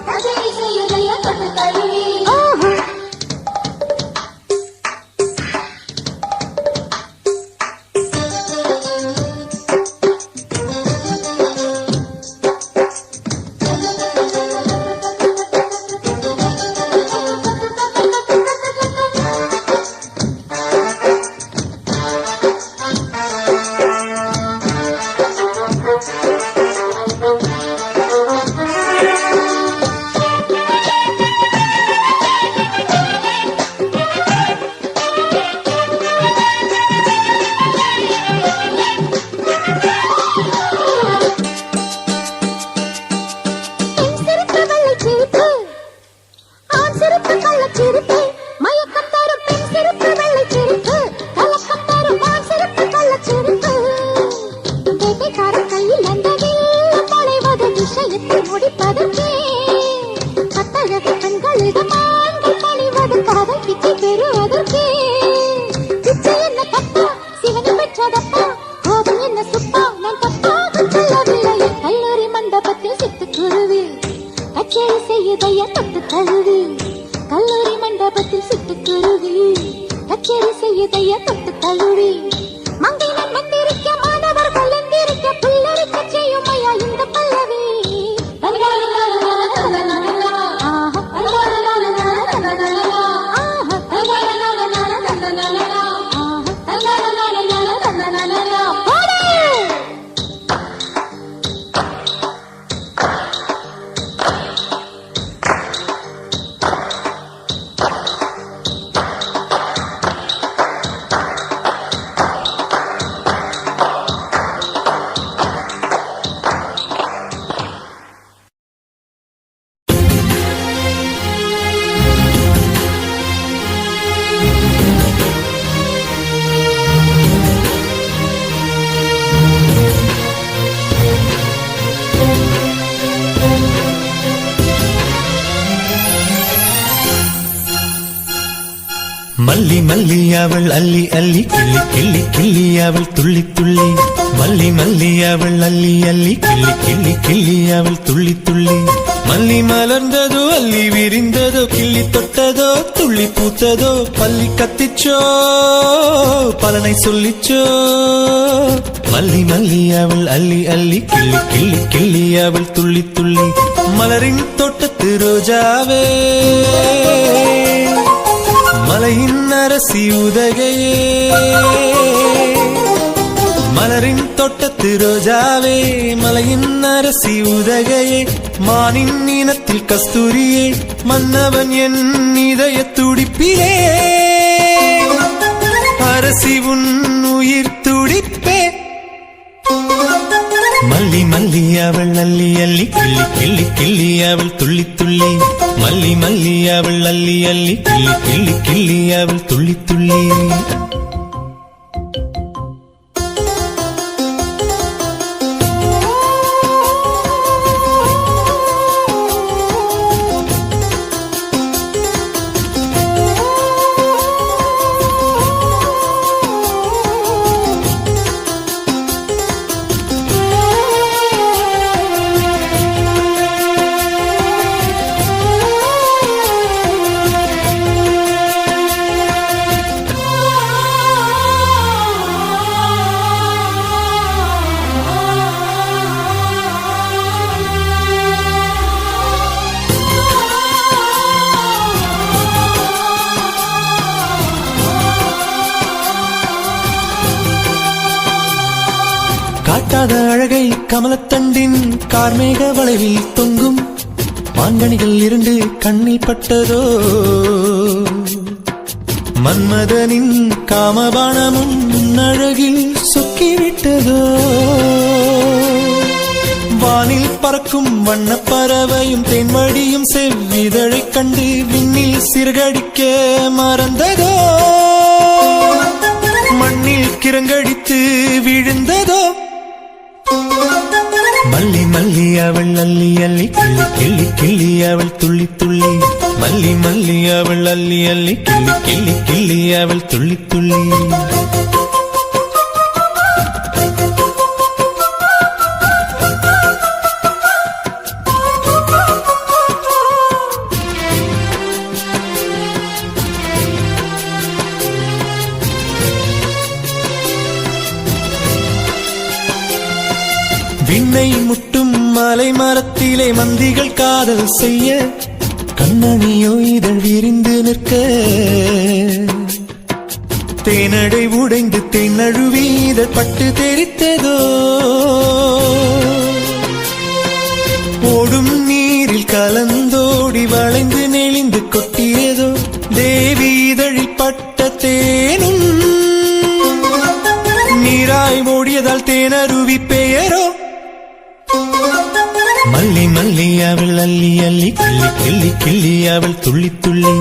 தொட்டு தழுவி கச்சேரி செய்யுதையா தொட்டு தழுவி கல்லூரி மண்டபத்தில் சிட்டுக்குருவி கச்சேரி செய்யுதையா தொட்டு தழுவி மங்கையன் வந்திருக்க மாணவர்கள் எந்திருக்க புல்லரிக்க செய்யும் ஐயா இந்த பல்லவி மல்லி மல்லி அவள் அள்ளி அள்ளி கிள்ளி கிள்ளி கிள்ளி அவள் துள்ளி துள்ளி மல்லி மல்லி அவள் அள்ளி அள்ளி கிள்ளி கிள்ளி கிள்ளி அவள் துள்ளி துள்ளி மல்லி மலர்ந்ததோ அள்ளி விரிந்ததோ கிள்ளி தொட்டதோ துள்ளி பூத்ததோ பள்ளி கத்திச்சோ பலனை சொல்லிச்சோ மல்லி மல்லி அவள் அள்ளி அள்ளி கிள்ளி கிள்ளி கிள்ளி அவள் துள்ளி துள்ளி மலரின் தோட்டத்து ரோஜாவே மலையின் அரசி உதகையே மலரின் தோட்டத்து ரோஜாவே மலையின் அரசி உதகையே மானின் இனத்தில் கஸ்தூரியே மன்னவன் என் இதய துடிப்பிலே அரசி உன் உயிர் துடிப்பே மல்லி மல்லி அவள் அள்ளி அள்ளி கிள்ளி கிள்ளி கிள்ளி அவள் துள்ளி துள்ளி மல்லி மல்லி அவள் அள்ளி அள்ளி கிள்ளி கிள்ளி கிள்ளி அவள் துள்ளி துள்ளி கமலத்தண்டின் கார்மேக வளைவில் தொங்கும் மாங்கனிகள் 2 கண்ணில் பட்டதோ மன்மதனின் காமபானமும் அழகில் சொக்கிவிட்டதோ வானில் பறக்கும் வண்ணப் பறவையும் தென்வடியும் செவ்விதழைக் கண்டு விண்ணில் சிறகடிக்க மறந்ததோ மண்ணில் கிறங்கடித்து விழுந்ததோ மல்லி மல்லி அவள் அள்ளி அள்ளி கிள்ளி கிள்ளி கிள்ளி அவள் துள்ளி துள்ளி மல்லி மல்லி அவள் அள்ளி அள்ளி கிள்ளி கிள்ளி கிள்ளி அவள் துள்ளி துள்ளி விண்ணை முட்டும் மலை மரத்திலே மந்திகள் காதல் செய்ய கண்ணனியோ இதழ் விரிந்து நிற்க தேனடை உடைந்து தென்னழுவி இதழ் பட்டு தெரித்ததோ ஓடும் நீரில் கலந்தோடி வளைந்து நெளிந்து கொட்டியதோ தேவி இதழில் பட்ட தேனும் நீராய் ஓடியதால் தேனருவி பெயரோ மல்லி மல்லி அவள் அள்ளி அள்ளி கிள்ளி கிள்ளி கிள்ளி அவள் துள்ளி துள்ளி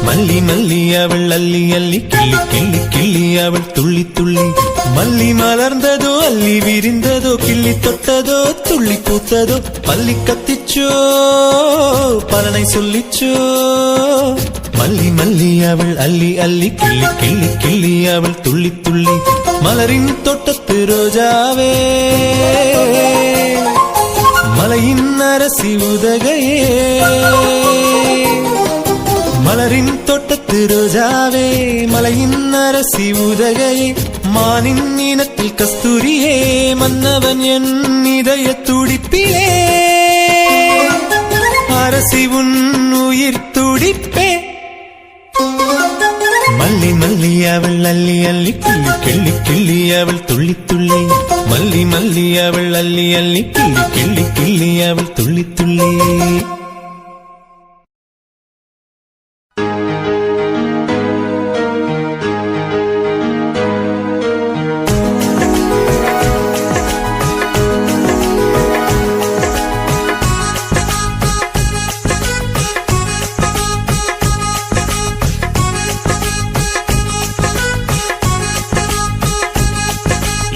மல்லி மல்லி அவள் அள்ளி அள்ளி கிள்ளி கிள்ளி கிள்ளி அவள் துள்ளி துள்ளி மல்லி மலர்ந்ததோ அள்ளி விரிந்ததோ கிள்ளி தொட்டதோ துள்ளி பூத்ததோ பள்ளி கத்திச்சோ பலனை சொல்லிச்சோ மல்லி மல்லி அவள் அள்ளி அள்ளி கிள்ளி கிள்ளி கிள்ளி அவள் துள்ளி துள்ளி மலரின் தோட்டத்து ரோஜாவே மலையின் அரசி உதகையே மலரின் தோட்டத்து ரோஜாவே மலையின் அரசி உதகையே மானின் இனத்தில் கஸ்தூரியே மன்னவன் என் இதய துடிப்பிலே அரசி உன் உயிர் துடிப்பே மல்லி மல்லி அவள் அள்ளி அள்ளி கிள்ளி கிள்ளி கிள்ளி அவள் துள்ளி துள்ளி மல்லி மல்லி அவள் அள்ளி அள்ளி கிள்ளி கிள்ளி கிள்ளி அவள் துள்ளி துள்ளி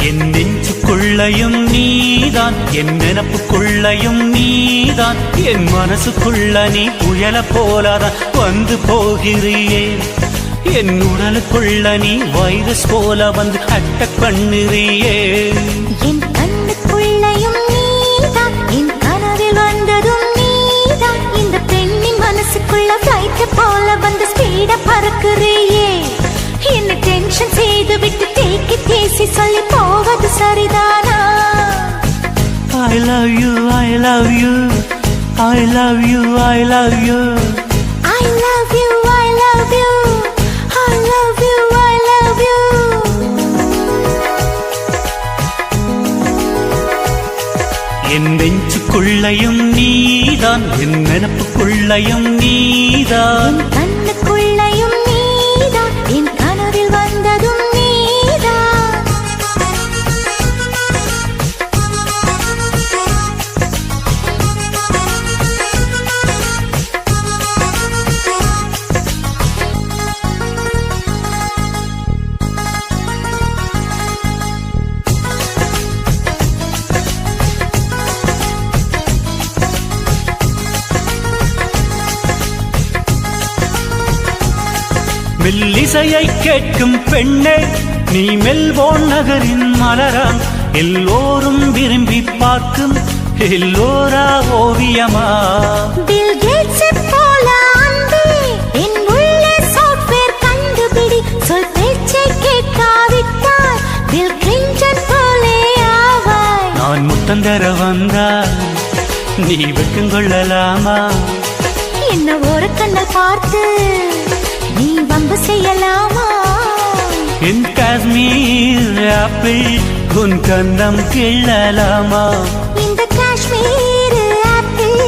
என் நெஞ்சுக்குள்ளையும் நீதான் என் நினப்புக்குள்ளையும் நீதான் என் மனசுக்குள்ள நீ புயல போலதான் வந்து போகிறியே என் உடலுக்குள்ள நீ வைரஸ் போல வந்து அட்டக் பண்ணுறியே என் கண்ணுக்குள்ளையும் நீதான் என் கனவில் வந்ததும் நீதான் இந்த பெண்ணின் மனசுக்குள்ள ஃப்ளைட் போல வந்து ஸ்பீட பறக்குறியே என்ன டென்ஷன் செய்து விட்டு தேக்கி பேசி சொல்லி போவது சரிதானா I love you, I love you, I love you, I love you. I love you, I love you, I love you, I love you. என் நெஞ்சுக்குள்ளையும் நீதான் என் நினப்புக்குள்ளையும் நீதான் கண்ணுக்குள்ளையும் நீதான் என் கனவில் வந்ததும் நீதான் மெல்லிசையை கேட்கும் பெண்ணே நீ மெல்போர்ன் நகரின் மலராம் எல்லோரும் விரும்பி பார்க்கும் எல்லோரா ஓவியமா பில் கேட்ஸ் போல அன்பே என் உள்ளே சாஃப்ட்வேர் கண்டுபிடி சொல் பேச்சை கேட்காவிட்டால் பில் கிளின்டன் போலே ஆவாய் நான் முத்தந்தர வந்தால் நீ வெட்கம் கொள்ளலாமா என்ன ஒரு கண்ணல் பார்த்து நீ வம்பு செய்யலாமா என் காஷ்மீர் ஆப்பிள் உன் கண்ணம் கிள்ளலாமா இந்த காஷ்மீர் ஆப்பிள்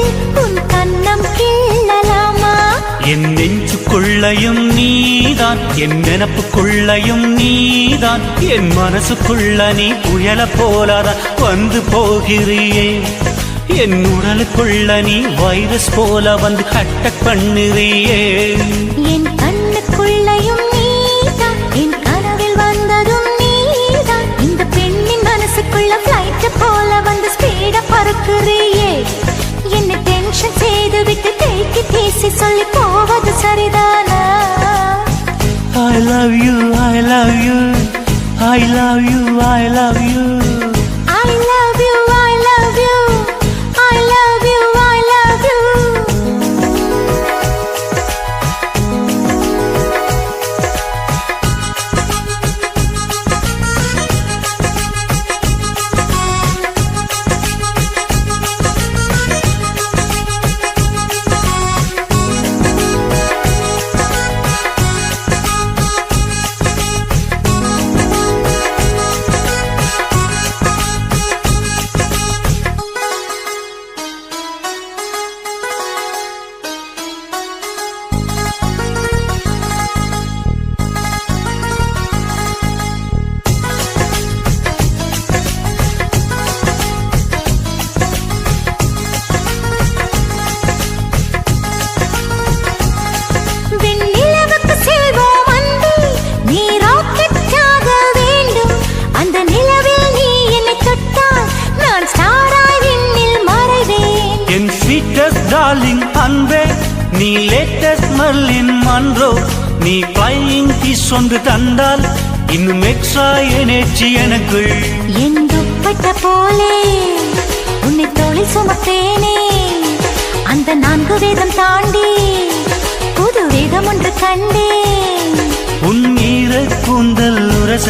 உன் கண்ணம் கிள்ளலாமா என் நெஞ்சுக்குள்ளையும் நீதான் என் நினப்புக்குள்ளையும் நீதான் என் மனசுக்குள்ள நீ புயல போலாதான் வந்து போகிறியே என் உடலுக்குள்ள நீ வைரஸ் போல வந்து அட்டாக் பண்ணுறியே என் கண்ணுக்குள்ளையும் நீதான் என் கனவில் வந்ததும் நீதான் இந்த பெண்ணின் மனசுக்குள்ள பிளைட் போல வந்து ஸ்பீட பறக்குறியே என்ன டென்ஷன் செய்து விட்டு தேக்கி தேசி சொல்லி போவது சரிதானா I love you, I love you, I love you, I love you. I love you, I love you, I love you, I love you. விண்ணிலவுக்கு செல்வோம் அன்பே நீ ராக்கெட்டாக வேண்டும் அந்த நிலவில் நீ என்னை தொட்டால் நான் ஸ்டாராய் விண்ணில் மறைவேன் என் sweetest darling அன்பே நீ latest Marilyn Monroe நீ flying kiss ஒன்று தந்தால் இன்னும் எக்ஸ்ட்ரா எனர்ஜி எனக்குள் என் துப்பட்ட போலே உன்னை தோளில் சுமப்பேனே அந்த 4 வேதம் தாண்டி புது வேதம் ஒன்று கண்டேன் உன் ஈர கூந்தல் உரச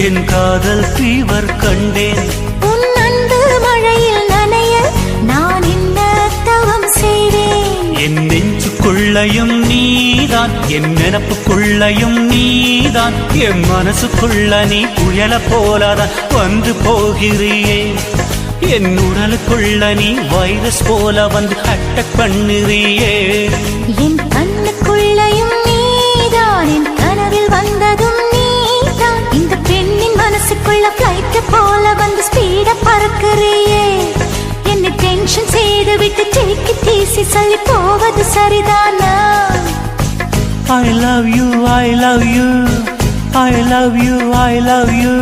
என் காதல் ஃபீவர் கண்டேன் உன் அன்பு மழையில் நனைய நான் என்ன தவம் செய்வேன் என் நெஞ்சுக்குள்ளையும் நீதான் என் நினப்புக்குள்ளையும் நீதான் என் மனசுக்குள்ள நீ புயல போலாதான் வந்து போகிறியே என் உடலுக்குள்ள நீ வைரஸ் போல வந்து அட்டாக் பண்ணுறியே என் கண்ணுக்குள்ளையும் நீதான் என் கனவில் வந்ததும் நீதான் இந்த பெண்ணின் மனசுக்குள்ள பிளைட் போல வந்து ஸ்பீட பறக்குறியே என்ன டென்ஷன் செய்து விட்டு டேக்கி தீசி சொல்லி போவது சரிதானா I love you, I love you, I love you, I love you.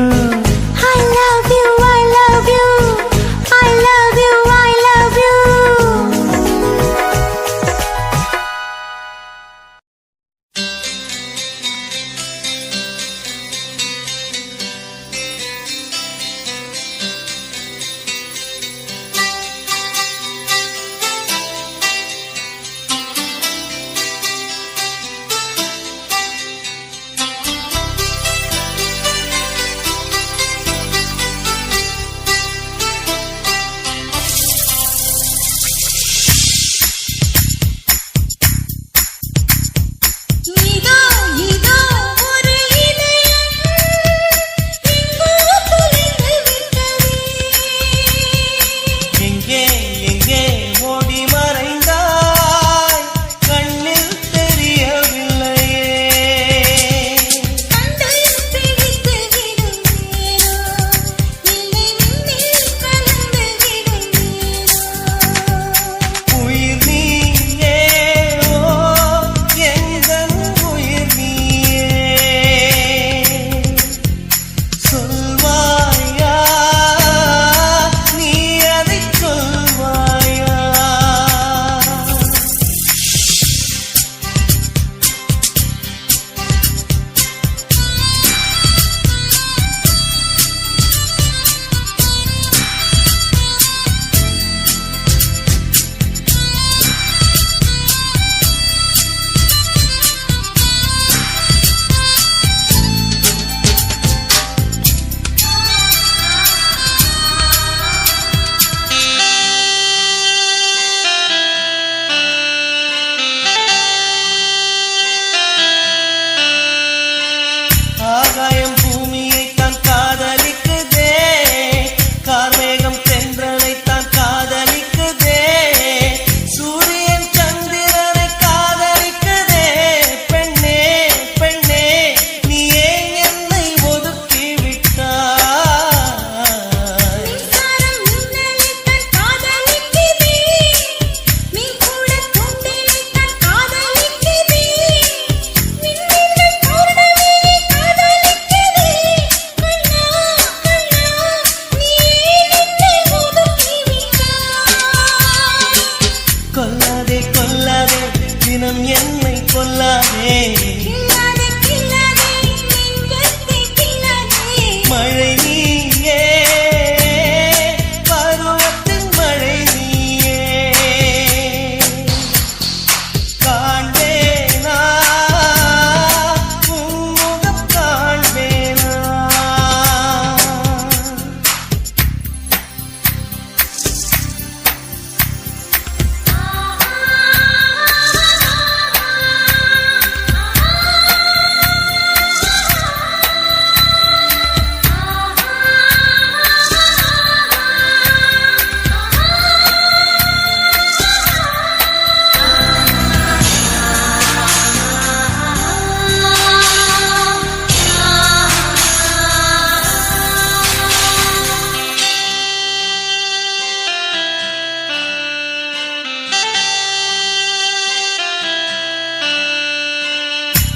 I love you, I love you, I love you, I love you. என்னை கொல்லாதே மழை நீயே பருவத்தின் மழை நீயே காண்பேனா உன்முகம் காண்பேனா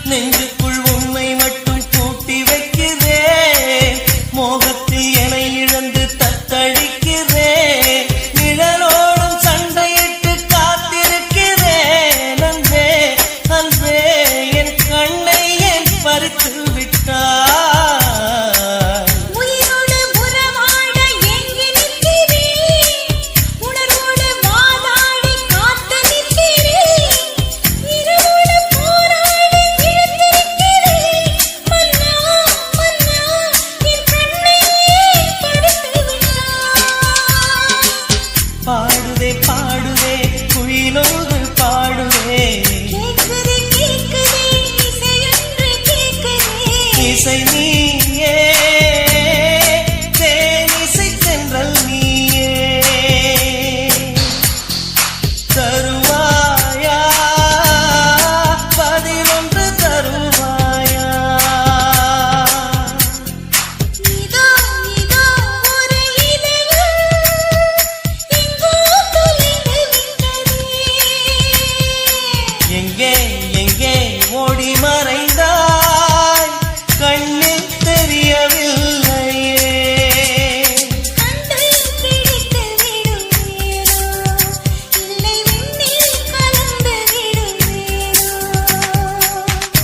நெஞ்சுக்குள் உண்மை மட்டும் கூட்டி வைக்கிறேன் மோகத்தில் என இழந்து தத்தளிக்கிறேன் நிழலோடும் சண்டையிட்டு காத்திருக்கிறேன் அன்பே அன்பே என் கண்ணை ஏன் பறித்து விட்டாய் பாடுதே பாடுதே குயிலோடு பாடுதே இசை நீயே தேனிசை சென்றல் நீயே தருவாயா பதிலொன்று தருவாயா எங்கே எங்கே ஓடி மறைந்தாய் கண்ணில் தெரியவில்லையே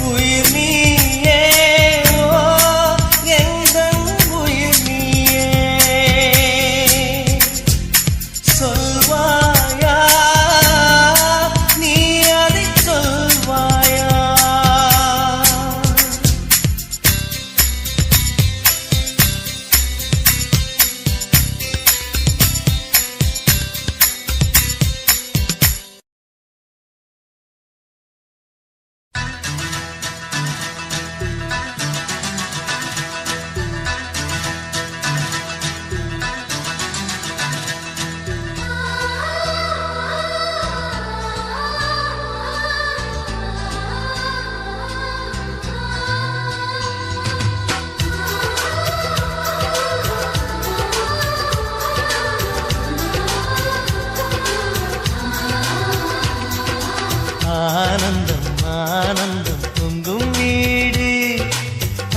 உயிர் நீயே ஓ எங்கள் உயிர் நீயே சொல்வாயா நீ அதை சொல்வாயா ஆனந்தம் ஆனந்தம் பொங்கும் வீடு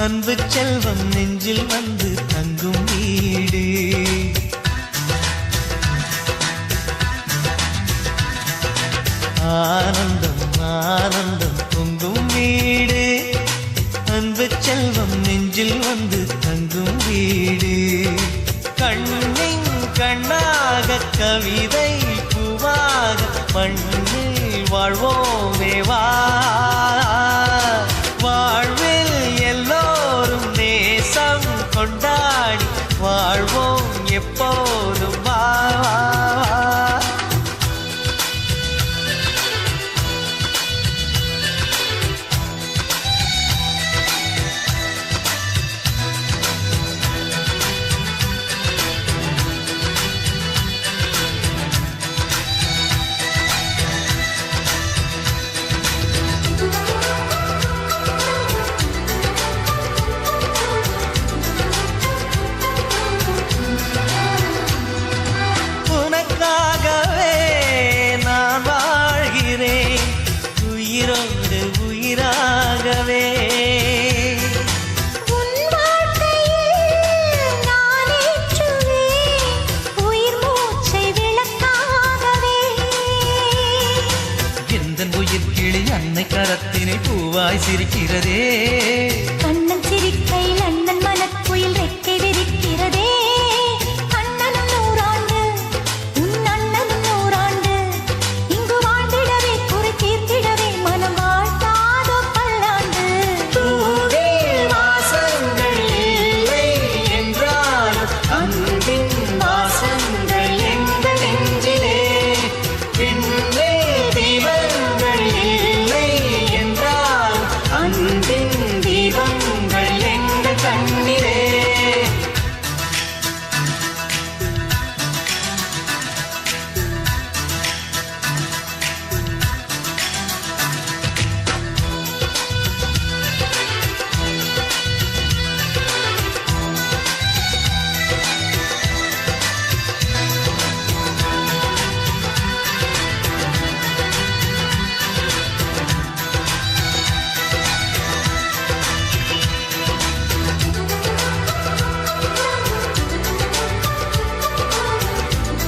அன்பு செல்வம் நெஞ்சில் வந்து தங்கும் வீடு ஆனந்தம் ஆனந்தம் பொங்கும் வீடு அன்பு செல்வம் நெஞ்சில் வந்து தங்கும் வீடு கண்ணின் கண்ணாக கவிதை பூவாக மண்ணில் வாழ்வோமே வா வாழ்வில் எல்லோரும் நேசம் கொண்டாடி வாழ்வோம் எப்போதும் வா கரத்தினை பூவாய் சிரிக்கிறதே கண்ணன்